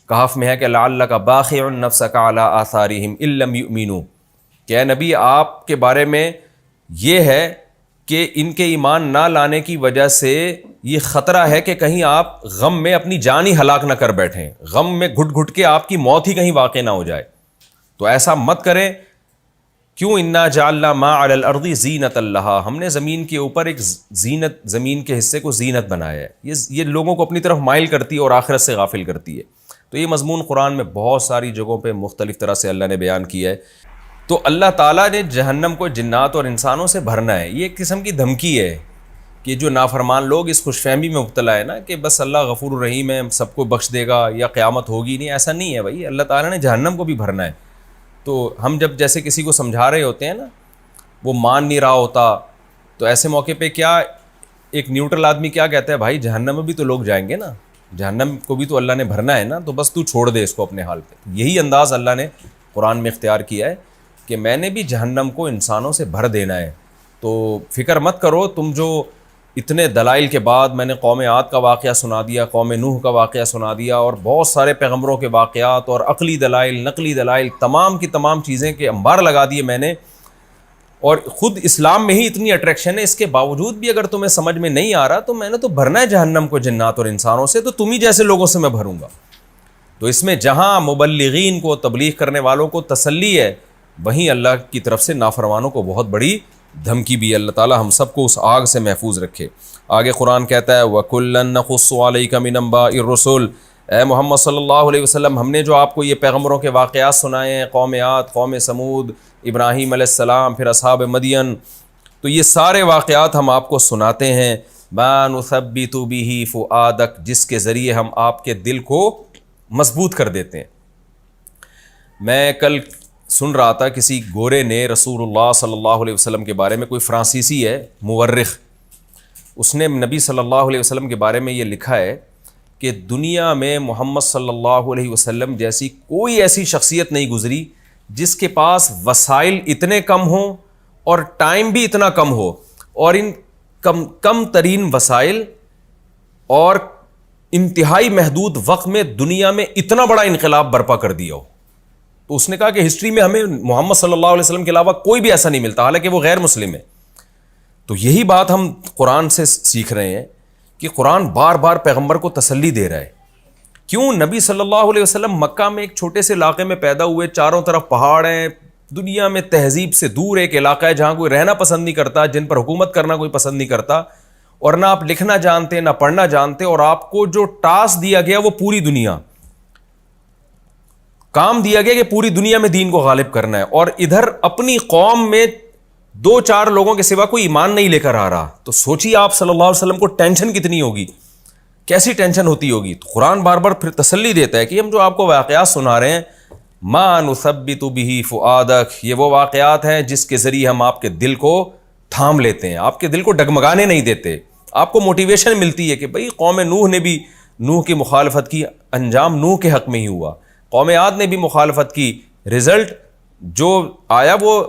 کہف میں ہے کہ لعلک باخع نفسک علی آثارہم ان لم یؤمنوا، کہ اے نبی آپ کے بارے میں یہ ہے کہ ان کے ایمان نہ لانے کی وجہ سے یہ خطرہ ہے کہ کہیں آپ غم میں اپنی جان ہی ہلاک نہ کر بیٹھیں، غم میں گھٹ گھٹ کے آپ کی موت ہی کہیں واقع نہ ہو جائے، تو ایسا مت کریں۔ کیوں؟ انا جعلنا ما علی الارض زینۃ لہا، ہم نے زمین کے اوپر ایک زینت، زمین کے حصے کو زینت بنایا ہے، یہ لوگوں کو اپنی طرف مائل کرتی ہے اور آخرت سے غافل کرتی ہے۔ تو یہ مضمون قرآن میں بہت ساری جگہوں پہ مختلف طرح سے اللہ نے بیان کیا ہے۔ تو اللہ تعالیٰ نے جہنم کو جنات اور انسانوں سے بھرنا ہے، یہ ایک قسم کی دھمکی ہے کہ جو نافرمان لوگ اس خوش فہمی میں مبتلا ہے نا کہ بس اللہ غفور الرحیم ہے، سب کو بخش دے گا یا قیامت ہوگی نہیں، ایسا نہیں ہے بھائی، اللہ تعالیٰ نے جہنم کو بھی بھرنا ہے۔ تو ہم جب جیسے کسی کو سمجھا رہے ہوتے ہیں نا، وہ مان نہیں رہا ہوتا، تو ایسے موقع پہ کیا ایک نیوٹرل آدمی کیا کہتا ہے؟ بھائی جہنم میں بھی تو لوگ جائیں گے نا، جہنم کو بھی تو اللہ نے بھرنا ہے نا، تو بس تو چھوڑ دے اس کو اپنے حال پہ۔ یہی انداز اللہ نے قرآن میں اختیار کیا ہے کہ میں نے بھی جہنم کو انسانوں سے بھر دینا ہے، تو فکر مت کرو تم جو اتنے دلائل کے بعد میں نے قوم عاد کا واقعہ سنا دیا، قوم نوح کا واقعہ سنا دیا، اور بہت سارے پیغمبروں کے واقعات اور عقلی دلائل، نقلی دلائل، تمام کی تمام چیزیں کے انبار لگا دیے میں نے، اور خود اسلام میں ہی اتنی اٹریکشن ہے، اس کے باوجود بھی اگر تمہیں سمجھ میں نہیں آ رہا تو میں نے تو بھرنا ہے جہنم کو جنات اور انسانوں سے، تو تم ہی جیسے لوگوں سے میں بھروں گا۔ تو اس میں جہاں مبلغین کو، تبلیغ کرنے والوں کو تسلی ہے، وہیں اللہ کی طرف سے نافرمانوں کو بہت بڑی دھمکی بھی ہے۔ اللہ تعالی ہم سب کو اس آگ سے محفوظ رکھے۔ آگے قرآن کہتا ہے وَكُلًّا نَقُصُّ عَلَيْكَ مِنْ أَنْبَاءِ الرُّسُلِ، اے محمد صلی اللہ علیہ وسلم ہم نے جو آپ کو یہ پیغمبروں کے واقعات سنائے ہیں، قوم عاد، قوم سمود، ابراہیم علیہ السلام، پھر اصحاب مدین، تو یہ سارے واقعات ہم آپ کو سناتے ہیں، مَا نُثَبِّتُ بِهِ فُؤَادَكَ، جس کے ذریعے ہم آپ کے دل کو مضبوط کر دیتے ہیں۔ میں کل سن رہا تھا کسی گورے نے رسول اللہ صلی اللہ علیہ وسلم کے بارے میں، کوئی فرانسیسی ہے مورخ، اس نے نبی صلی اللہ علیہ وسلم کے بارے میں یہ لکھا ہے کہ دنیا میں محمد صلی اللہ علیہ وسلم جیسی کوئی ایسی شخصیت نہیں گزری جس کے پاس وسائل اتنے کم ہوں اور ٹائم بھی اتنا کم ہو، اور ان کم ترین وسائل اور انتہائی محدود وقت میں دنیا میں اتنا بڑا انقلاب برپا کر دیا ہو۔ تو اس نے کہا کہ ہسٹری میں ہمیں محمد صلی اللہ علیہ وسلم کے علاوہ کوئی بھی ایسا نہیں ملتا، حالانکہ وہ غیر مسلم ہے۔ تو یہی بات ہم قرآن سے سیکھ رہے ہیں کہ قرآن بار بار پیغمبر کو تسلی دے رہا ہے۔ کیوں؟ نبی صلی اللہ علیہ وسلم مکہ میں ایک چھوٹے سے علاقے میں پیدا ہوئے، چاروں طرف پہاڑ ہیں، دنیا میں تہذیب سے دور ایک علاقہ ہے جہاں کوئی رہنا پسند نہیں کرتا، جن پر حکومت کرنا کوئی پسند نہیں کرتا، اور نہ آپ لکھنا جانتے نہ پڑھنا جانتے، اور آپ کو جو ٹاسک دیا گیا وہ پوری دنیا، کام دیا گیا کہ پوری دنیا میں دین کو غالب کرنا ہے، اور ادھر اپنی قوم میں 2-4 لوگوں کے سوا کوئی ایمان نہیں لے کر آ رہا، تو سوچیے آپ صلی اللہ علیہ وسلم کو ٹینشن کتنی ہوگی، کیسی ٹینشن ہوتی ہوگی۔ تو قرآن بار بار پھر تسلی دیتا ہے کہ ہم جو آپ کو واقعات سنا رہے ہیں، ما نثبت بہ فؤادک، یہ وہ واقعات ہیں جس کے ذریعے ہم آپ کے دل کو تھام لیتے ہیں، آپ کے دل کو ڈگمگانے نہیں دیتے، آپ کو موٹیویشن ملتی ہے کہ بھئی قوم نوح نے بھی نوح کی مخالفت کی، انجام نوح کے حق میں ہی ہوا، قوم عاد نے بھی مخالفت کی، رزلٹ جو آیا وہ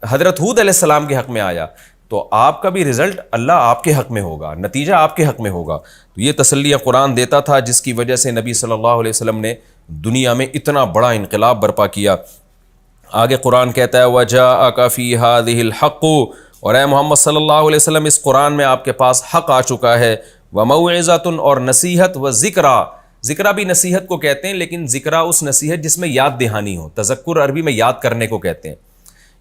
حضرت ہود علیہ السلام کے حق میں آیا، تو آپ کا بھی رزلٹ اللہ آپ کے حق میں ہوگا، نتیجہ آپ کے حق میں ہوگا۔ تو یہ تسلیہ قرآن دیتا تھا، جس کی وجہ سے نبی صلی اللہ علیہ وسلم نے دنیا میں اتنا بڑا انقلاب برپا کیا۔ آگے قرآن کہتا ہے وَجَاءَكَ فِي هَذِهِ الْحَقُّ، اور اے محمد صلی اللہ علیہ وسلم اس قرآن میں آپ کے پاس حق آ چکا ہے، وَمَوْعِظَةٌ، اور نصیحت، وَذِكْرَى، ذکرہ بھی نصیحت کو کہتے ہیں، لیکن ذکرہ اس نصیحت جس میں یاد دہانی ہو، تذکر عربی میں یاد کرنے کو کہتے ہیں،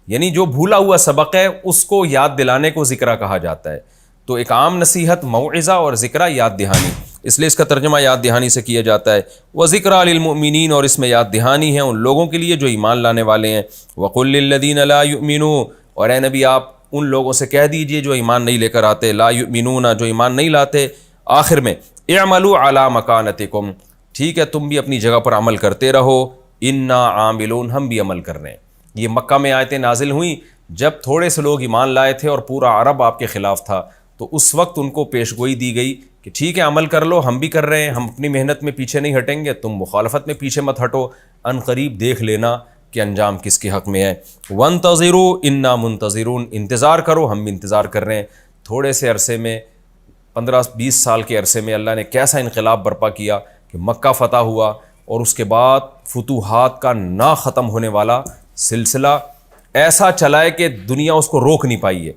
یعنی جو بھولا ہوا سبق ہے اس کو یاد دلانے کو ذکرہ کہا جاتا ہے۔ تو ایک عام نصیحت موعظہ، اور ذکرہ یاد دہانی، اس لیے اس کا ترجمہ یاد دہانی سے کیا جاتا ہے۔ وَذِكْرَىٰ لِلْمُؤْمِنِينَ، اور اس میں یاد دہانی ہے ان لوگوں کے لیے جو ایمان لانے والے ہیں۔ وَقُلْ لِلَّذِينَ لَا يُؤْمِنُونَ، اور اے نبی آپ ان لوگوں سے کہہ دیجئے جو ایمان نہیں لے کر آتے، لا یؤمنون، جو ایمان نہیں لاتے، آخر میں اعملوا علی مکانتکم، ٹھیک ہے تم بھی اپنی جگہ پر عمل کرتے رہو، انا عاملون، ہم بھی عمل کر رہے ہیں۔ یہ مکہ میں آیتیں نازل ہوئیں جب تھوڑے سے لوگ ایمان لائے تھے اور پورا عرب آپ کے خلاف تھا، تو اس وقت ان کو پیش گوئی دی گئی کہ ٹھیک ہے عمل کر لو، ہم بھی کر رہے ہیں، ہم اپنی محنت میں پیچھے نہیں ہٹیں گے، تم مخالفت میں پیچھے مت ہٹو، ان قریب دیکھ لینا کہ انجام کس کے حق میں ہے۔ وانتظروا انا منتظرون، انتظار کرو، ہم بھی انتظار کر رہے ہیں۔ تھوڑے سے عرصے میں 15-20 سال کے عرصے میں اللہ نے کیسا انقلاب برپا کیا کہ مکہ فتح ہوا، اور اس کے بعد فتوحات کا نہ ختم ہونے والا سلسلہ ایسا چلا ہے کہ دنیا اس کو روک نہیں پائی ہے۔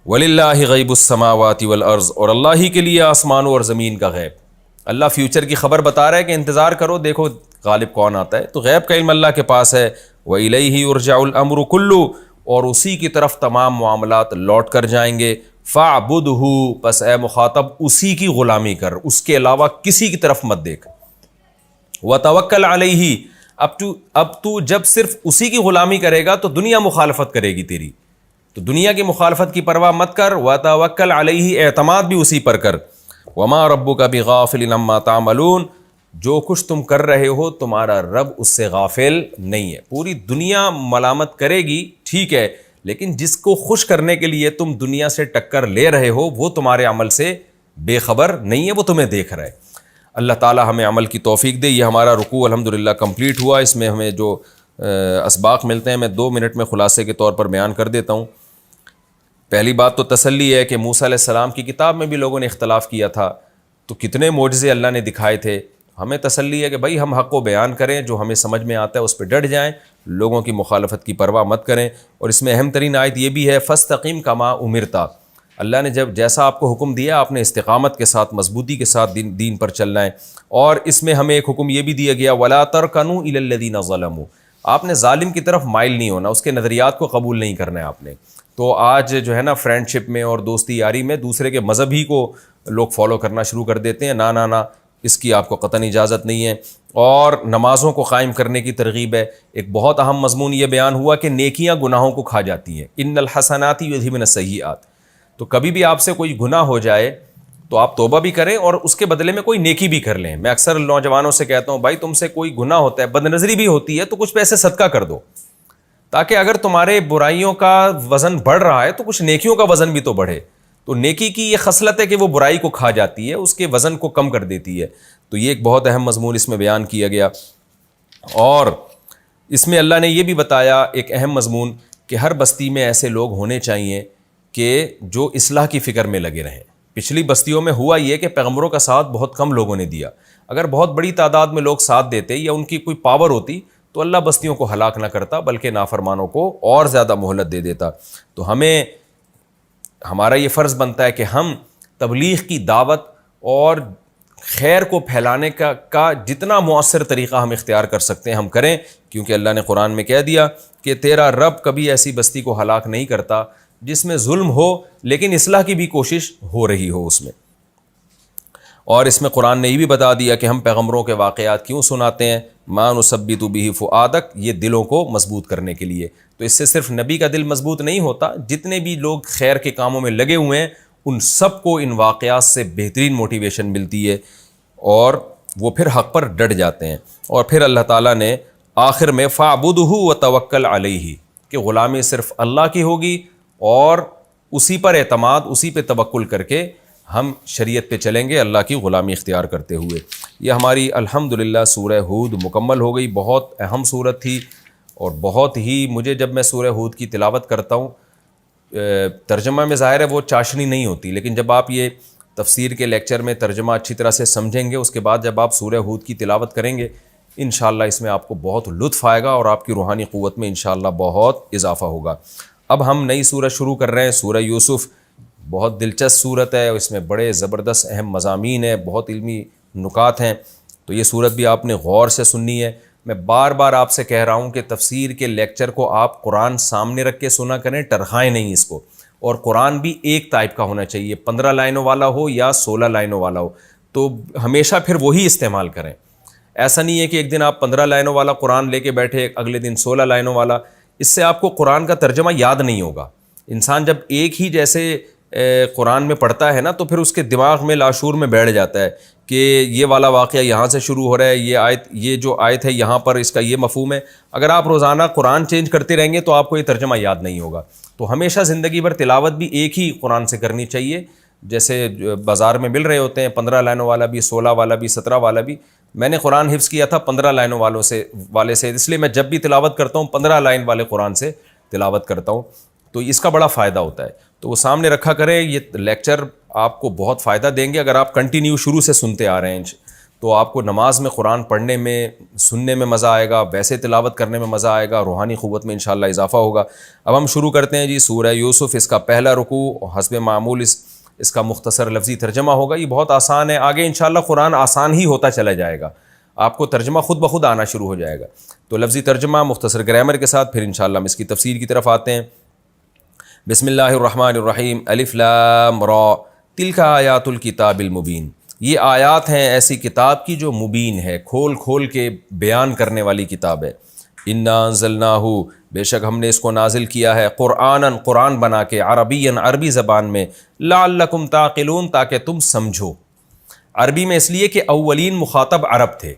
وَلِلَّهِ غَيْبُ السَّمَاوَاتِ وَالْأَرْضِ، اور اللہ ہی کے لیے آسمانوں اور زمین کا غیب۔ اللہ فیوچر کی خبر بتا رہا ہے کہ انتظار کرو، دیکھو غالب کون آتا ہے، تو غیب کا علم اللہ کے پاس ہے۔ وَإِلَيْهِ يُرْجَعُ الْأَمْرُ كُلُّهُ، اور اسی کی طرف تمام معاملات لوٹ کر جائیں گے۔ فَاعْبُدْهُ، پس اے مخاطب اسی کی غلامی کر، اس کے علاوہ کسی کی طرف مت دیکھ۔ وَتَوَكَّلْ عَلَيْهِ، اب تو جب صرف اسی کی غلامی کرے گا تو دنیا مخالفت کرے گی تیری، تو دنیا کی مخالفت کی پرواہ مت کر، وَتَوَكَّلْ عَلَيْهِ، اعتماد بھی اسی پر کر۔ وَمَا رَبُّكَ بِغَافِلٍ عَمَّا تَعْمَلُونَ، جو کچھ تم کر رہے ہو تمہارا رب اس سے غافل نہیں ہے۔ پوری دنیا ملامت کرے گی ٹھیک ہے، لیکن جس کو خوش کرنے کے لیے تم دنیا سے ٹکر لے رہے ہو وہ تمہارے عمل سے بے خبر نہیں ہے، وہ تمہیں دیکھ رہا ہے۔ اللہ تعالی ہمیں عمل کی توفیق دے۔ یہ ہمارا رکوع الحمدللہ کمپلیٹ ہوا، اس میں ہمیں جو اسباق ملتے ہیں میں 2 منٹ میں خلاصے کے طور پر بیان کر دیتا ہوں۔ پہلی بات تو تسلی ہے کہ موسیٰ علیہ السلام کی کتاب میں بھی لوگوں نے اختلاف کیا تھا، تو کتنے معجزے اللہ نے دکھائے تھے۔ ہمیں تسلی ہے کہ بھائی ہم حق کو بیان کریں، جو ہمیں سمجھ میں آتا ہے اس پہ ڈٹ جائیں، لوگوں کی مخالفت کی پرواہ مت کریں۔ اور اس میں اہم ترین آیت یہ بھی ہے فاستقم کما امرت، اللہ نے جیسا آپ کو حکم دیا آپ نے استقامت کے ساتھ، مضبوطی کے ساتھ دین پر چلنا ہے۔ اور اس میں ہمیں ایک حکم یہ بھی دیا گیا ولا ترکنوا الی الذین ظلموا، آپ نے ظالم کی طرف مائل نہیں ہونا، اس کے نظریات کو قبول نہیں کرنا ہے آپ نے۔ تو آج جو ہے نا فرینڈ شپ میں اور دوستی یاری میں دوسرے کے مذہب ہی کو لوگ فالو کرنا شروع کر دیتے ہیں، نہ اس کی آپ کو قطعاً اجازت نہیں ہے۔ اور نمازوں کو قائم کرنے کی ترغیب ہے۔ ایک بہت اہم مضمون یہ بیان ہوا کہ نیکیاں گناہوں کو کھا جاتی ہیں، ان الحسنات یذھبن السیئات، تو کبھی بھی آپ سے کوئی گناہ ہو جائے تو آپ توبہ بھی کریں اور اس کے بدلے میں کوئی نیکی بھی کر لیں۔ میں اکثر نوجوانوں سے کہتا ہوں بھائی تم سے کوئی گناہ ہوتا ہے، بد نظری بھی ہوتی ہے، تو کچھ پیسے صدقہ کر دو، تاکہ اگر تمہارے برائیوں کا وزن بڑھ رہا ہے تو کچھ نیکیوں کا وزن بھی تو بڑھے۔ تو نیکی کی یہ خصلت ہے کہ وہ برائی کو کھا جاتی ہے، اس کے وزن کو کم کر دیتی ہے۔ تو یہ ایک بہت اہم مضمون اس میں بیان کیا گیا۔ اور اس میں اللہ نے یہ بھی بتایا ایک اہم مضمون کہ ہر بستی میں ایسے لوگ ہونے چاہیے کہ جو اصلاح کی فکر میں لگے رہیں۔ پچھلی بستیوں میں ہوا یہ کہ پیغمبروں کا ساتھ بہت کم لوگوں نے دیا، اگر بہت بڑی تعداد میں لوگ ساتھ دیتے یا ان کی کوئی پاور ہوتی تو اللہ بستیوں کو ہلاک نہ کرتا بلکہ نافرمانوں کو اور زیادہ مہلت دے دیتا۔ تو ہمارا یہ فرض بنتا ہے کہ ہم تبلیغ کی دعوت اور خیر کو پھیلانے کا جتنا مؤثر طریقہ ہم اختیار کر سکتے ہیں ہم کریں، کیونکہ اللہ نے قرآن میں کہہ دیا کہ تیرا رب کبھی ایسی بستی کو ہلاک نہیں کرتا جس میں ظلم ہو لیکن اصلاح کی بھی کوشش ہو رہی ہو اس میں۔ اور اس میں قرآن نے یہ بھی بتا دیا کہ ہم پیغمبروں کے واقعات کیوں سناتے ہیں، ما نثبت بہ فؤادک، یہ دلوں کو مضبوط کرنے کے لیے۔ تو اس سے صرف نبی کا دل مضبوط نہیں ہوتا، جتنے بھی لوگ خیر کے کاموں میں لگے ہوئے ہیں ان سب کو ان واقعات سے بہترین موٹیویشن ملتی ہے اور وہ پھر حق پر ڈٹ جاتے ہیں۔ اور پھر اللہ تعالیٰ نے آخر میں فاعبدہ وتوکل علیہ، کہ غلامی صرف اللہ کی ہوگی اور اسی پر اعتماد، اسی پہ توکل کر کے ہم شریعت پہ چلیں گے اللہ کی غلامی اختیار کرتے ہوئے۔ یہ ہماری الحمدللہ سورہ ہود مکمل ہو گئی۔ بہت اہم سورت تھی اور بہت ہی، مجھے جب میں سورہ ہود کی تلاوت کرتا ہوں، ترجمہ میں ظاہر ہے وہ چاشنی نہیں ہوتی، لیکن جب آپ یہ تفسیر کے لیکچر میں ترجمہ اچھی طرح سے سمجھیں گے، اس کے بعد جب آپ سورہ ہود کی تلاوت کریں گے انشاءاللہ اس میں آپ کو بہت لطف آئے گا اور آپ کی روحانی قوت میں انشاءاللہ بہت اضافہ ہوگا۔ اب ہم نئی سورہ شروع کر رہے ہیں، سورہ یوسف۔ بہت دلچسپ سورت ہے، اس میں بڑے زبردست اہم مضامین ہیں، بہت علمی نکات ہیں، تو یہ سورت بھی آپ نے غور سے سننی ہے۔ میں بار بار آپ سے کہہ رہا ہوں کہ تفسیر کے لیکچر کو آپ قرآن سامنے رکھ کے سنا کریں، ٹرخائیں نہیں اس کو، اور قرآن بھی ایک ٹائپ کا ہونا چاہیے، 15 لائنوں والا ہو یا 16 لائنوں والا ہو، تو ہمیشہ پھر وہی استعمال کریں۔ ایسا نہیں ہے کہ ایک دن آپ 15 لائنوں والا قرآن لے کے بیٹھے، اگلے دن 16 لائنوں والا، اس سے آپ کو قرآن کا ترجمہ یاد نہیں ہوگا۔ انسان جب ایک ہی جیسے قرآن میں پڑھتا ہے نا تو پھر اس کے دماغ میں لاشعور میں بیٹھ جاتا ہے کہ یہ والا واقعہ یہاں سے شروع ہو رہا ہے، یہ جو آیت ہے یہاں پر اس کا یہ مفہوم ہے۔ اگر آپ روزانہ قرآن چینج کرتے رہیں گے تو آپ کو یہ ترجمہ یاد نہیں ہوگا۔ تو ہمیشہ زندگی بھر تلاوت بھی ایک ہی قرآن سے کرنی چاہیے، جیسے بازار میں مل رہے ہوتے ہیں 15 لائنوں والا بھی، 16 والا بھی، 17 والا بھی۔ میں نے قرآن حفظ کیا تھا 15 لائنوں والے سے، اس لیے میں جب بھی تلاوت کرتا ہوں 15 لائن والے قرآن سے تلاوت کرتا ہوں، تو اس کا بڑا فائدہ ہوتا ہے۔ تو وہ سامنے رکھا کریں، یہ لیکچر آپ کو بہت فائدہ دیں گے اگر آپ کنٹینیو شروع سے سنتے آ رہے ہیں، تو آپ کو نماز میں قرآن پڑھنے میں، سننے میں مزہ آئے گا، ویسے تلاوت کرنے میں مزہ آئے گا، روحانی قوت میں انشاءاللہ اضافہ ہوگا۔ اب ہم شروع کرتے ہیں جی سورہ یوسف، اس کا پہلا رکوع حسب معمول اس کا مختصر لفظی ترجمہ ہوگا۔ یہ بہت آسان ہے، آگے انشاءاللہ قرآن آسان ہی ہوتا چلا جائے گا، آپ کو ترجمہ خود بخود آنا شروع ہو جائے گا۔ تو لفظی ترجمہ مختصر گرامر کے ساتھ، پھر انشاءاللہ ہم اس کی تفسیر کی طرف آتے ہیں۔ بسم اللہ الرحمن الرحیم، الف لام را تلک آیات الکتاب المبین، یہ آیات ہیں ایسی کتاب کی جو مبین ہے، کھول کھول کے بیان کرنے والی کتاب ہے۔ انا انزلناہ، بے شک ہم نے اس کو نازل کیا ہے، قرآناً، قرآن بنا کے، عربیاً، عربی زبان میں، لعلکم تعقلون، تاکہ تم سمجھو۔ عربی میں اس لیے کہ اولین مخاطب عرب تھے،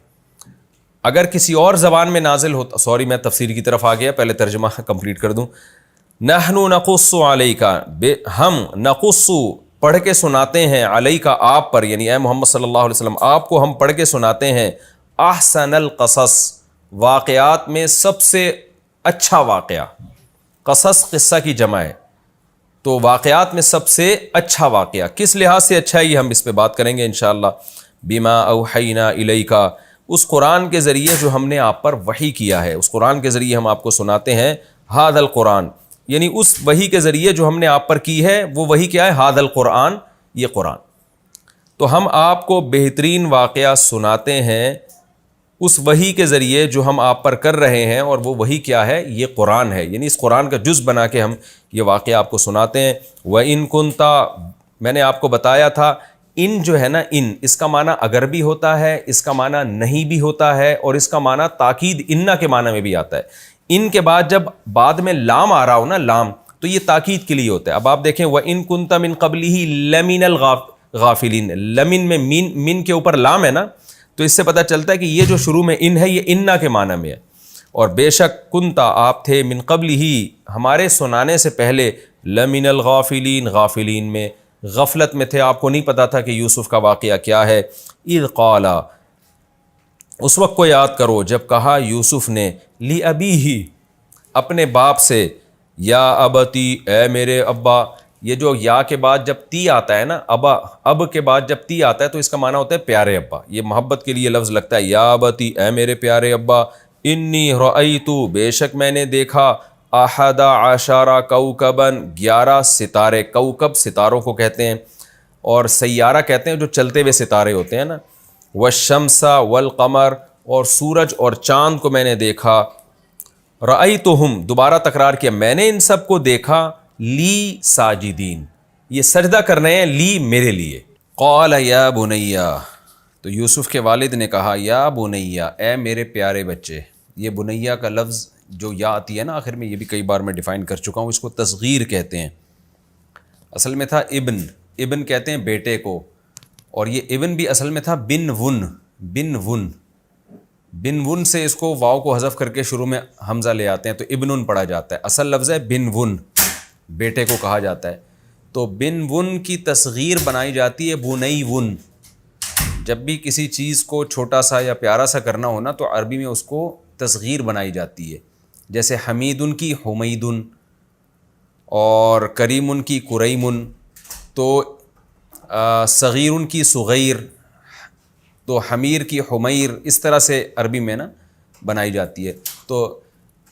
اگر کسی اور زبان میں نازل ہوتا، سوری میں تفسیر کی طرف آ گیا، پہلے ترجمہ کمپلیٹ کر دوں۔ نحن نقص علیک، ہم نقص پڑھ کے سناتے ہیں، علیک آپ پر، یعنی اے محمد صلی اللہ علیہ وسلم آپ کو ہم پڑھ کے سناتے ہیں، احسن القصص، واقعات میں سب سے اچھا واقعہ، قصص قصہ کی جمع ہے، تو واقعات میں سب سے اچھا واقعہ کس لحاظ سے اچھا ہے یہ ہم اس پہ بات کریں گے انشاءاللہ۔ بما اوحینا الیک، اس قرآن کے ذریعے جو ہم نے آپ پر وحی کیا ہے، اس قرآن کے ذریعے ہم آپ کو سناتے ہیں، ھذا القرآن، یعنی اس وحی کے ذریعے جو ہم نے آپ پر کی ہے وہ وحی کیا ہے، ھذا القرآن، یہ قرآن۔ تو ہم آپ کو بہترین واقعہ سناتے ہیں اس وحی کے ذریعے جو ہم آپ پر کر رہے ہیں، اور وہ وحی کیا ہے، یہ قرآن ہے، یعنی اس قرآن کا جز بنا کے ہم یہ واقعہ آپ کو سناتے ہیں۔ وَإِن كُنْتَ، میں نے آپ کو بتایا تھا ان جو ہے نا، ان اس کا معنی اگر بھی ہوتا ہے، اس کا معنی نہیں بھی ہوتا ہے، اور اس کا معنی تاکید انا کے معنی میں بھی آتا ہے۔ ان کے بعد جب بعد میں لام آ رہا ہو نا، لام، تو یہ تاکید کے لیے ہوتا ہے۔ اب آپ دیکھیں وَإِن كُنْتَ مِن قَبْلِهِ لَمِنَ الْغَافِلِينَ، لمن میں من کے اوپر لام ہے نا، تو اس سے پتہ چلتا ہے کہ یہ جو شروع میں ان ہے یہ انا کے معنی میں ہے۔ اور بے شک کنتا، آپ تھے، من قبل ہی، ہمارے سنانے سے پہلے، لمن الغافلین، غافلین میں، غفلت میں تھے، آپ کو نہیں پتا تھا کہ یوسف کا واقعہ کیا ہے۔ اذ قال، اس وقت کو یاد کرو جب کہا یوسف نے، لِأَبِيهِ، اپنے باپ سے، یا ابتی، اے میرے ابا۔ یہ جو یا کے بعد جب تی آتا ہے نا، ابا، اب کے بعد جب تی آتا ہے تو اس کا معنی ہوتا ہے پیارے ابا، یہ محبت کے لیے لفظ لگتا ہے، یا ابتی، اے میرے پیارے ابا، انی رأیت، بے شک میں نے دیکھا، احد عشر کوکبا، 11 ستارے، کوکب ستاروں کو کہتے ہیں، اور سیارہ کہتے ہیں جو چلتے ہوئے ستارے ہوتے ہیں نا، والشمس والقمر، اور سورج اور چاند کو میں نے دیکھا، رأیتہم، دوبارہ تکرار کیا، میں نے ان سب کو دیکھا، لی ساجدین، یہ سجدہ کر رہے ہیں، لی میرے لیے، قال یا بنیا، تو یوسف کے والد نے کہا یا بنیا، اے میرے پیارے بچے. یہ بنیا کا لفظ جو یا آتی ہے نا آخر میں، یہ بھی کئی بار میں ڈیفائن کر چکا ہوں، اس کو تصغیر کہتے ہیں. اصل میں تھا ابن، ابن کہتے ہیں بیٹے کو، اور یہ ابن بھی اصل میں تھا بن ون، بن ون، بن ون سے اس کو واو کو حذف کر کے شروع میں حمزہ لے آتے ہیں تو ابن پڑھا جاتا ہے. اصل لفظ ہے بن ون، بیٹے کو کہا جاتا ہے. تو بن ون کی تصغیر بنائی جاتی ہے بنئی ون. جب بھی کسی چیز کو چھوٹا سا یا پیارا سا کرنا ہو نا تو عربی میں اس کو تصغیر بنائی جاتی ہے. جیسے حمید ان کی حمید، اور کریم ان کی کریم، تو صغیر ان کی صغیر، تو حمیر کی حمیر، اس طرح سے عربی میں نا بنائی جاتی ہے. تو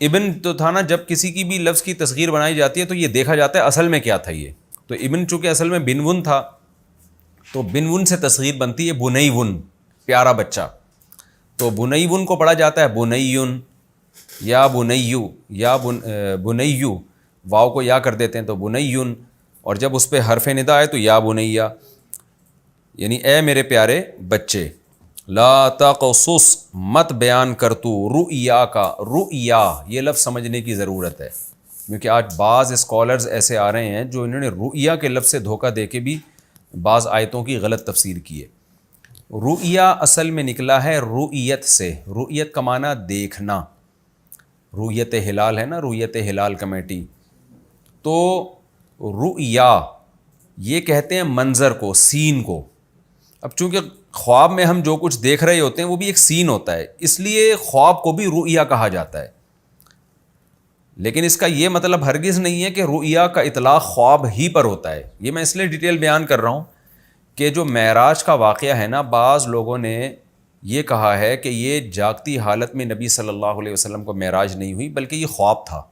ابن تو تھا نا، جب کسی کی بھی لفظ کی تصغیر بنائی جاتی ہے تو یہ دیکھا جاتا ہے اصل میں کیا تھا یہ. تو ابن چونکہ اصل میں بن ون تھا تو بن ون سے تصغیر بنتی ہے بنئی ون، پیارا بچہ. تو بنئی ون کو پڑھا جاتا ہے بنیون یا بنیو، یا بنیو، واو کو یا کر دیتے ہیں تو بنیون، اور جب اس پہ حرف ندا ہے تو یا بنیا، یعنی اے میرے پیارے بچے. لا تقصص، مت بیان کر تو، رؤیا کا، رؤیا یہ لفظ سمجھنے کی ضرورت ہے، کیونکہ آج بعض اسکالرز ایسے آ رہے ہیں جو انہوں نے رؤیا کے لفظ سے دھوکہ دے کے بھی بعض آیتوں کی غلط تفسیر کی ہے. رؤیا اصل میں نکلا ہے رؤیت سے. رؤیت کا معنی دیکھنا، رؤیت ہلال ہے نا، رؤیت ہلال کمیٹی. تو رؤیا یہ کہتے ہیں منظر کو، سین کو. اب چونکہ خواب میں ہم جو کچھ دیکھ رہے ہوتے ہیں وہ بھی ایک سین ہوتا ہے، اس لیے خواب کو بھی رؤیا کہا جاتا ہے. لیکن اس کا یہ مطلب ہرگز نہیں ہے کہ رؤیا کا اطلاق خواب ہی پر ہوتا ہے. یہ میں اس لیے ڈیٹیل بیان کر رہا ہوں کہ جو معراج کا واقعہ ہے نا، بعض لوگوں نے یہ کہا ہے کہ یہ جاگتی حالت میں نبی صلی اللہ علیہ وسلم کو معراج نہیں ہوئی بلکہ یہ خواب تھا.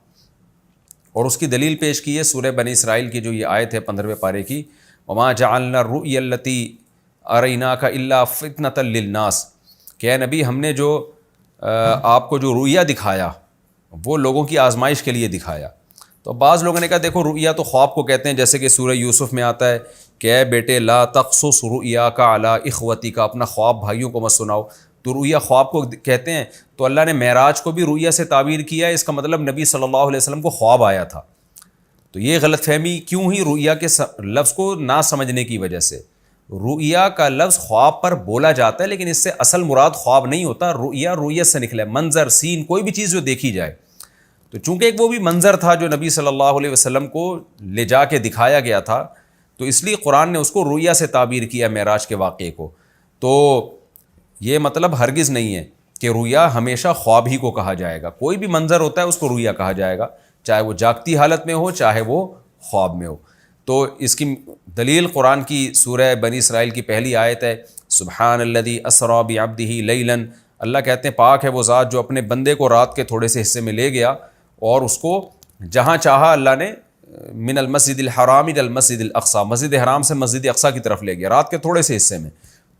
اور اس کی دلیل پیش کی ہے سورہ بنی اسرائیل کی جو یہ آیت ہے 15ویں پارے کی، وما جعلنا الرؤیا التي اریناک الا فتنۃ للناس، کہ اے نبی ہم نے جو آپ کو جو رؤیا دکھایا وہ لوگوں کی آزمائش کے لیے دکھایا. تو بعض لوگوں نے کہا دیکھو رؤیا تو خواب کو کہتے ہیں، جیسے کہ سورہ یوسف میں آتا ہے کہ اے بیٹے لا تقصص رؤیاک علی اخوتک، اپنا خواب بھائیوں کو مت سناؤ. تو رؤیا خواب کو کہتے ہیں. تو اللہ نے معراج کو بھی رؤیا سے تعبیر کیا ہے، اس کا مطلب نبی صلی اللہ علیہ وسلم کو خواب آیا تھا. تو یہ غلط فہمی کیوں ہوئی؟ رؤیا کے لفظ کو نہ سمجھنے کی وجہ سے. رؤیا کا لفظ خواب پر بولا جاتا ہے لیکن اس سے اصل مراد خواب نہیں ہوتا. رؤیا رؤیت سے نکلا ہے، منظر، سین، کوئی بھی چیز جو دیکھی جائے. تو چونکہ ایک وہ بھی منظر تھا جو نبی صلی اللہ علیہ وسلم کو لے جا کے دکھایا گیا تھا، تو اس لیے قرآن نے اس کو رؤیا سے تعبیر کیا معراج کے واقعے کو. تو یہ مطلب ہرگز نہیں ہے کہ رؤیا ہمیشہ خواب ہی کو کہا جائے گا. کوئی بھی منظر ہوتا ہے اس کو رؤیا کہا جائے گا، چاہے وہ جاگتی حالت میں ہو چاہے وہ خواب میں ہو. تو اس کی دلیل قرآن کی سورہ بنی اسرائیل کی پہلی آیت ہے، سبحان الذی اسری بعبدہ لیلا. اللہ کہتے ہیں پاک ہے وہ ذات جو اپنے بندے کو رات کے تھوڑے سے حصے میں لے گیا اور اس کو جہاں چاہا اللہ نے من المسجد الحرام الى المسجد الاقصی، مسجد حرام سے مسجد اقصی کی طرف لے گیا رات کے تھوڑے سے حصے میں.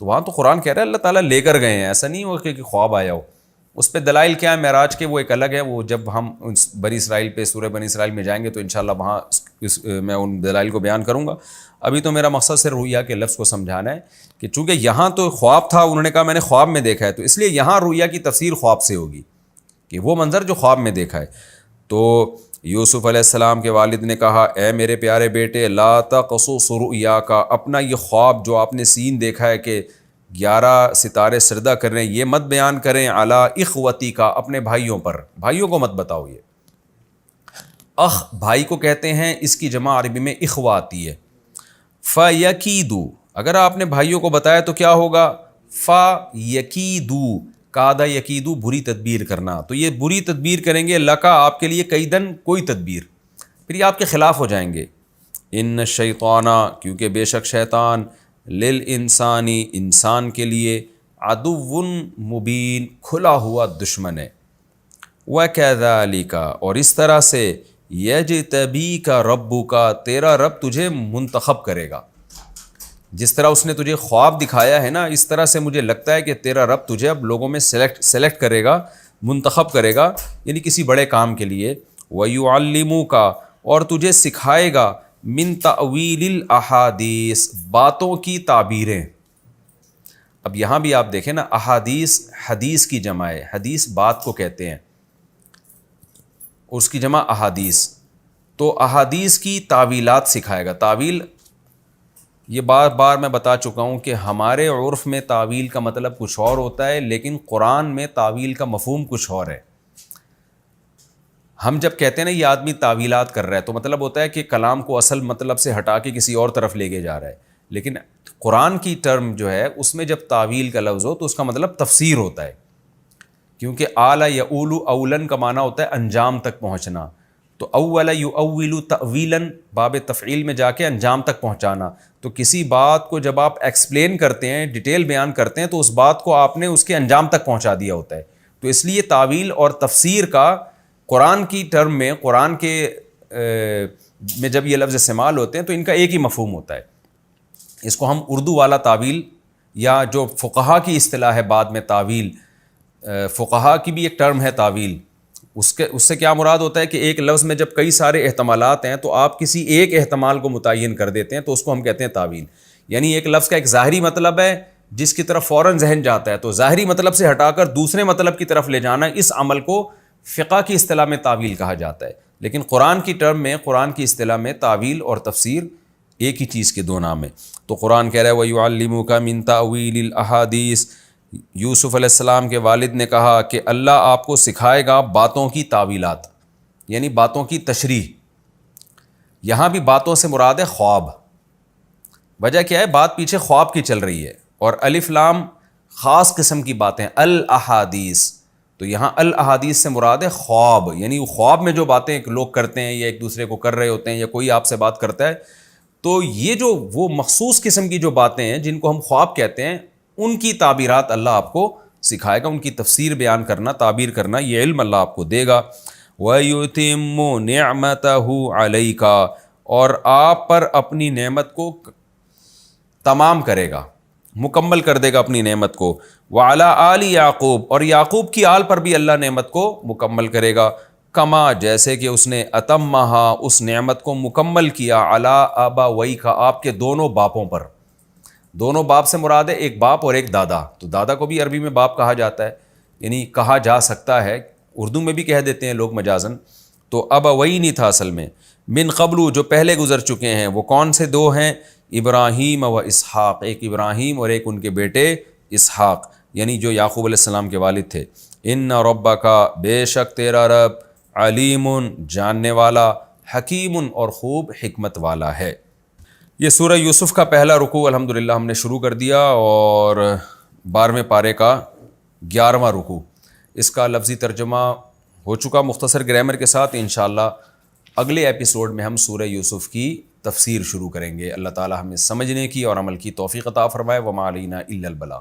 تو وہاں تو قرآن کہہ رہا ہے اللہ تعالیٰ لے کر گئے ہیں، ایسا نہیں ہوا کہ خواب آیا ہو. اس پہ دلائل کیا ہے معراج کے وہ ایک الگ ہے، وہ جب ہم بنی اسرائیل پہ سورہ بنی اسرائیل میں جائیں گے تو انشاءاللہ وہاں میں ان دلائل کو بیان کروں گا. ابھی تو میرا مقصد صرف رؤیا کے لفظ کو سمجھانا ہے کہ چونکہ یہاں تو خواب تھا، انہوں نے کہا میں نے خواب میں دیکھا ہے، تو اس لیے یہاں رؤیا کی تفسیر خواب سے ہوگی کہ وہ منظر جو خواب میں دیکھا ہے. تو یوسف علیہ السلام کے والد نے کہا اے میرے پیارے بیٹے لا تقصص رؤیاک، اپنا یہ خواب جو آپ نے سین دیکھا ہے کہ 11 ستارے سردہ کر رہے ہیں، یہ مت بیان کریں علی اخوتک، اپنے بھائیوں پر، بھائیوں کو مت بتاؤ. یہ اخ بھائی کو کہتے ہیں، اس کی جمع عربی میں اخوہ آتی ہے. فیکیدو، اگر آپ نے بھائیوں کو بتایا تو کیا ہوگا؟ فیکیدو، کادا یکیدو، بری تدبیر کرنا. تو یہ بری تدبیر کریں گے، لکا آپ کے لیے کیدن، کوئی تدبیر، پھر یہ آپ کے خلاف ہو جائیں گے. ان الشیطان، کیونکہ بے شک شیطان، للانسانی، انسان کے لیے، عدو مبین، کھلا ہوا دشمن ہے. وکذالک، اور اس طرح سے، یجتبیک ربک، تیرا رب تجھے منتخب کرے گا. جس طرح اس نے تجھے خواب دکھایا ہے نا، اس طرح سے مجھے لگتا ہے کہ تیرا رب تجھے اب لوگوں میں سلیکٹ کرے گا، منتخب کرے گا، یعنی کسی بڑے کام کے لیے. وَيُعَلِّمُكَ، اور تجھے سکھائے گا، من تأویل الاحادیث، باتوں کی تعبیریں. اب یہاں بھی آپ دیکھیں نا، احادیث حدیث کی جمع ہے، حدیث بات کو کہتے ہیں، اس کی جمع احادیث. تو احادیث کی تعویلات سکھائے گا. تعویل یہ بار بار میں بتا چکا ہوں کہ ہمارے عرف میں تعویل کا مطلب کچھ اور ہوتا ہے، لیکن قرآن میں تعویل کا مفہوم کچھ اور ہے. ہم جب کہتے ہیں نا یہ آدمی تعویلات کر رہا ہے، تو مطلب ہوتا ہے کہ کلام کو اصل مطلب سے ہٹا کے کسی اور طرف لے کے جا رہا ہے. لیکن قرآن کی ٹرم جو ہے اس میں جب تعویل کا لفظ ہو تو اس کا مطلب تفسیر ہوتا ہے، کیونکہ اعلیٰ یعول اولن کا معنی ہوتا ہے انجام تک پہنچنا. تو اول یؤول تأویلاً، باب تفعیل میں جا کے انجام تک پہنچانا. تو کسی بات کو جب آپ ایکسپلین کرتے ہیں، ڈیٹیل بیان کرتے ہیں، تو اس بات کو آپ نے اس کے انجام تک پہنچا دیا ہوتا ہے. تو اس لیے تعویل اور تفسیر کا قرآن کی ٹرم میں، قرآن کے میں جب یہ لفظ استعمال ہوتے ہیں تو ان کا ایک ہی مفہوم ہوتا ہے. اس کو ہم اردو والا تعویل، یا جو فقہا کی اصطلاح ہے بعد میں تعویل، فقہا کی بھی ایک ٹرم ہے تعویل. اس سے کیا مراد ہوتا ہے کہ ایک لفظ میں جب کئی سارے احتمالات ہیں تو آپ کسی ایک احتمال کو متعین کر دیتے ہیں، تو اس کو ہم کہتے ہیں تعویل. یعنی ایک لفظ کا ایک ظاہری مطلب ہے جس کی طرف فوراً ذہن جاتا ہے، تو ظاہری مطلب سے ہٹا کر دوسرے مطلب کی طرف لے جانا، اس عمل کو فقہ کی اصطلاح میں تعویل کہا جاتا ہے. لیکن قرآن کی ٹرم میں، قرآن کی اصطلاح میں تعویل اور تفسیر ایک ہی چیز کے دو نام ہیں. تو قرآن کہہ رہا ہے وَيُعَلِّمُكَ مِن تَأْوِيلِ الْأَحَادِيثِ. یوسف علیہ السلام کے والد نے کہا کہ اللہ آپ کو سکھائے گا باتوں کی تعویلات، یعنی باتوں کی تشریح. یہاں بھی باتوں سے مراد ہے خواب. وجہ کیا ہے؟ بات پیچھے خواب کی چل رہی ہے، اور الف لام خاص قسم کی باتیں، الاحادیث. تو یہاں الاحادیث سے مراد ہے خواب، یعنی خواب میں جو باتیں لوگ کرتے ہیں یا ایک دوسرے کو کر رہے ہوتے ہیں، یا کوئی آپ سے بات کرتا ہے، تو یہ جو وہ مخصوص قسم کی جو باتیں ہیں جن کو ہم خواب کہتے ہیں، ان کی تعبیرات اللہ آپ کو سکھائے گا. ان کی تفسیر بیان کرنا، تعبیر کرنا، یہ علم اللہ آپ کو دے گا. وَيُتِمُّ نِعْمَتَهُ عَلَيْكَ، اور آپ پر اپنی نعمت کو تمام کرے گا، مکمل کر دے گا اپنی نعمت کو. وَعَلَىٰ آلِ یعقوب، اور یعقوب کی آل پر بھی اللہ نعمت کو مکمل کرے گا. کما، جیسے کہ اس نے اتمہا، اس نعمت کو مکمل کیا، علی ابویک، آپ کے دونوں باپوں پر. دونوں باپ سے مراد ہے ایک باپ اور ایک دادا. تو دادا کو بھی عربی میں باپ کہا جاتا ہے، یعنی کہا جا سکتا ہے، اردو میں بھی کہہ دیتے ہیں لوگ مجازن. تو ابویین تھا اصل میں. من قبل، جو پہلے گزر چکے ہیں. وہ کون سے دو ہیں؟ ابراہیم و اسحاق، ایک ابراہیم اور ایک ان کے بیٹے اسحاق، یعنی جو یعقوب علیہ السلام کے والد تھے. ان ربک، بے شک تیرا رب، علیم، جاننے والا، حکیم، اور خوب حکمت والا ہے. یہ سورہ یوسف کا پہلا رکوع الحمدللہ ہم نے شروع کر دیا، اور 12ویں پارے کا 11واں رکوع. اس کا لفظی ترجمہ ہو چکا مختصر گرامر کے ساتھ. انشاءاللہ اگلے ایپیسوڈ میں ہم سورہ یوسف کی تفسیر شروع کریں گے. اللہ تعالی ہمیں سمجھنے کی اور عمل کی توفیق عطا فرمائے. وما علینا الا البلاغ.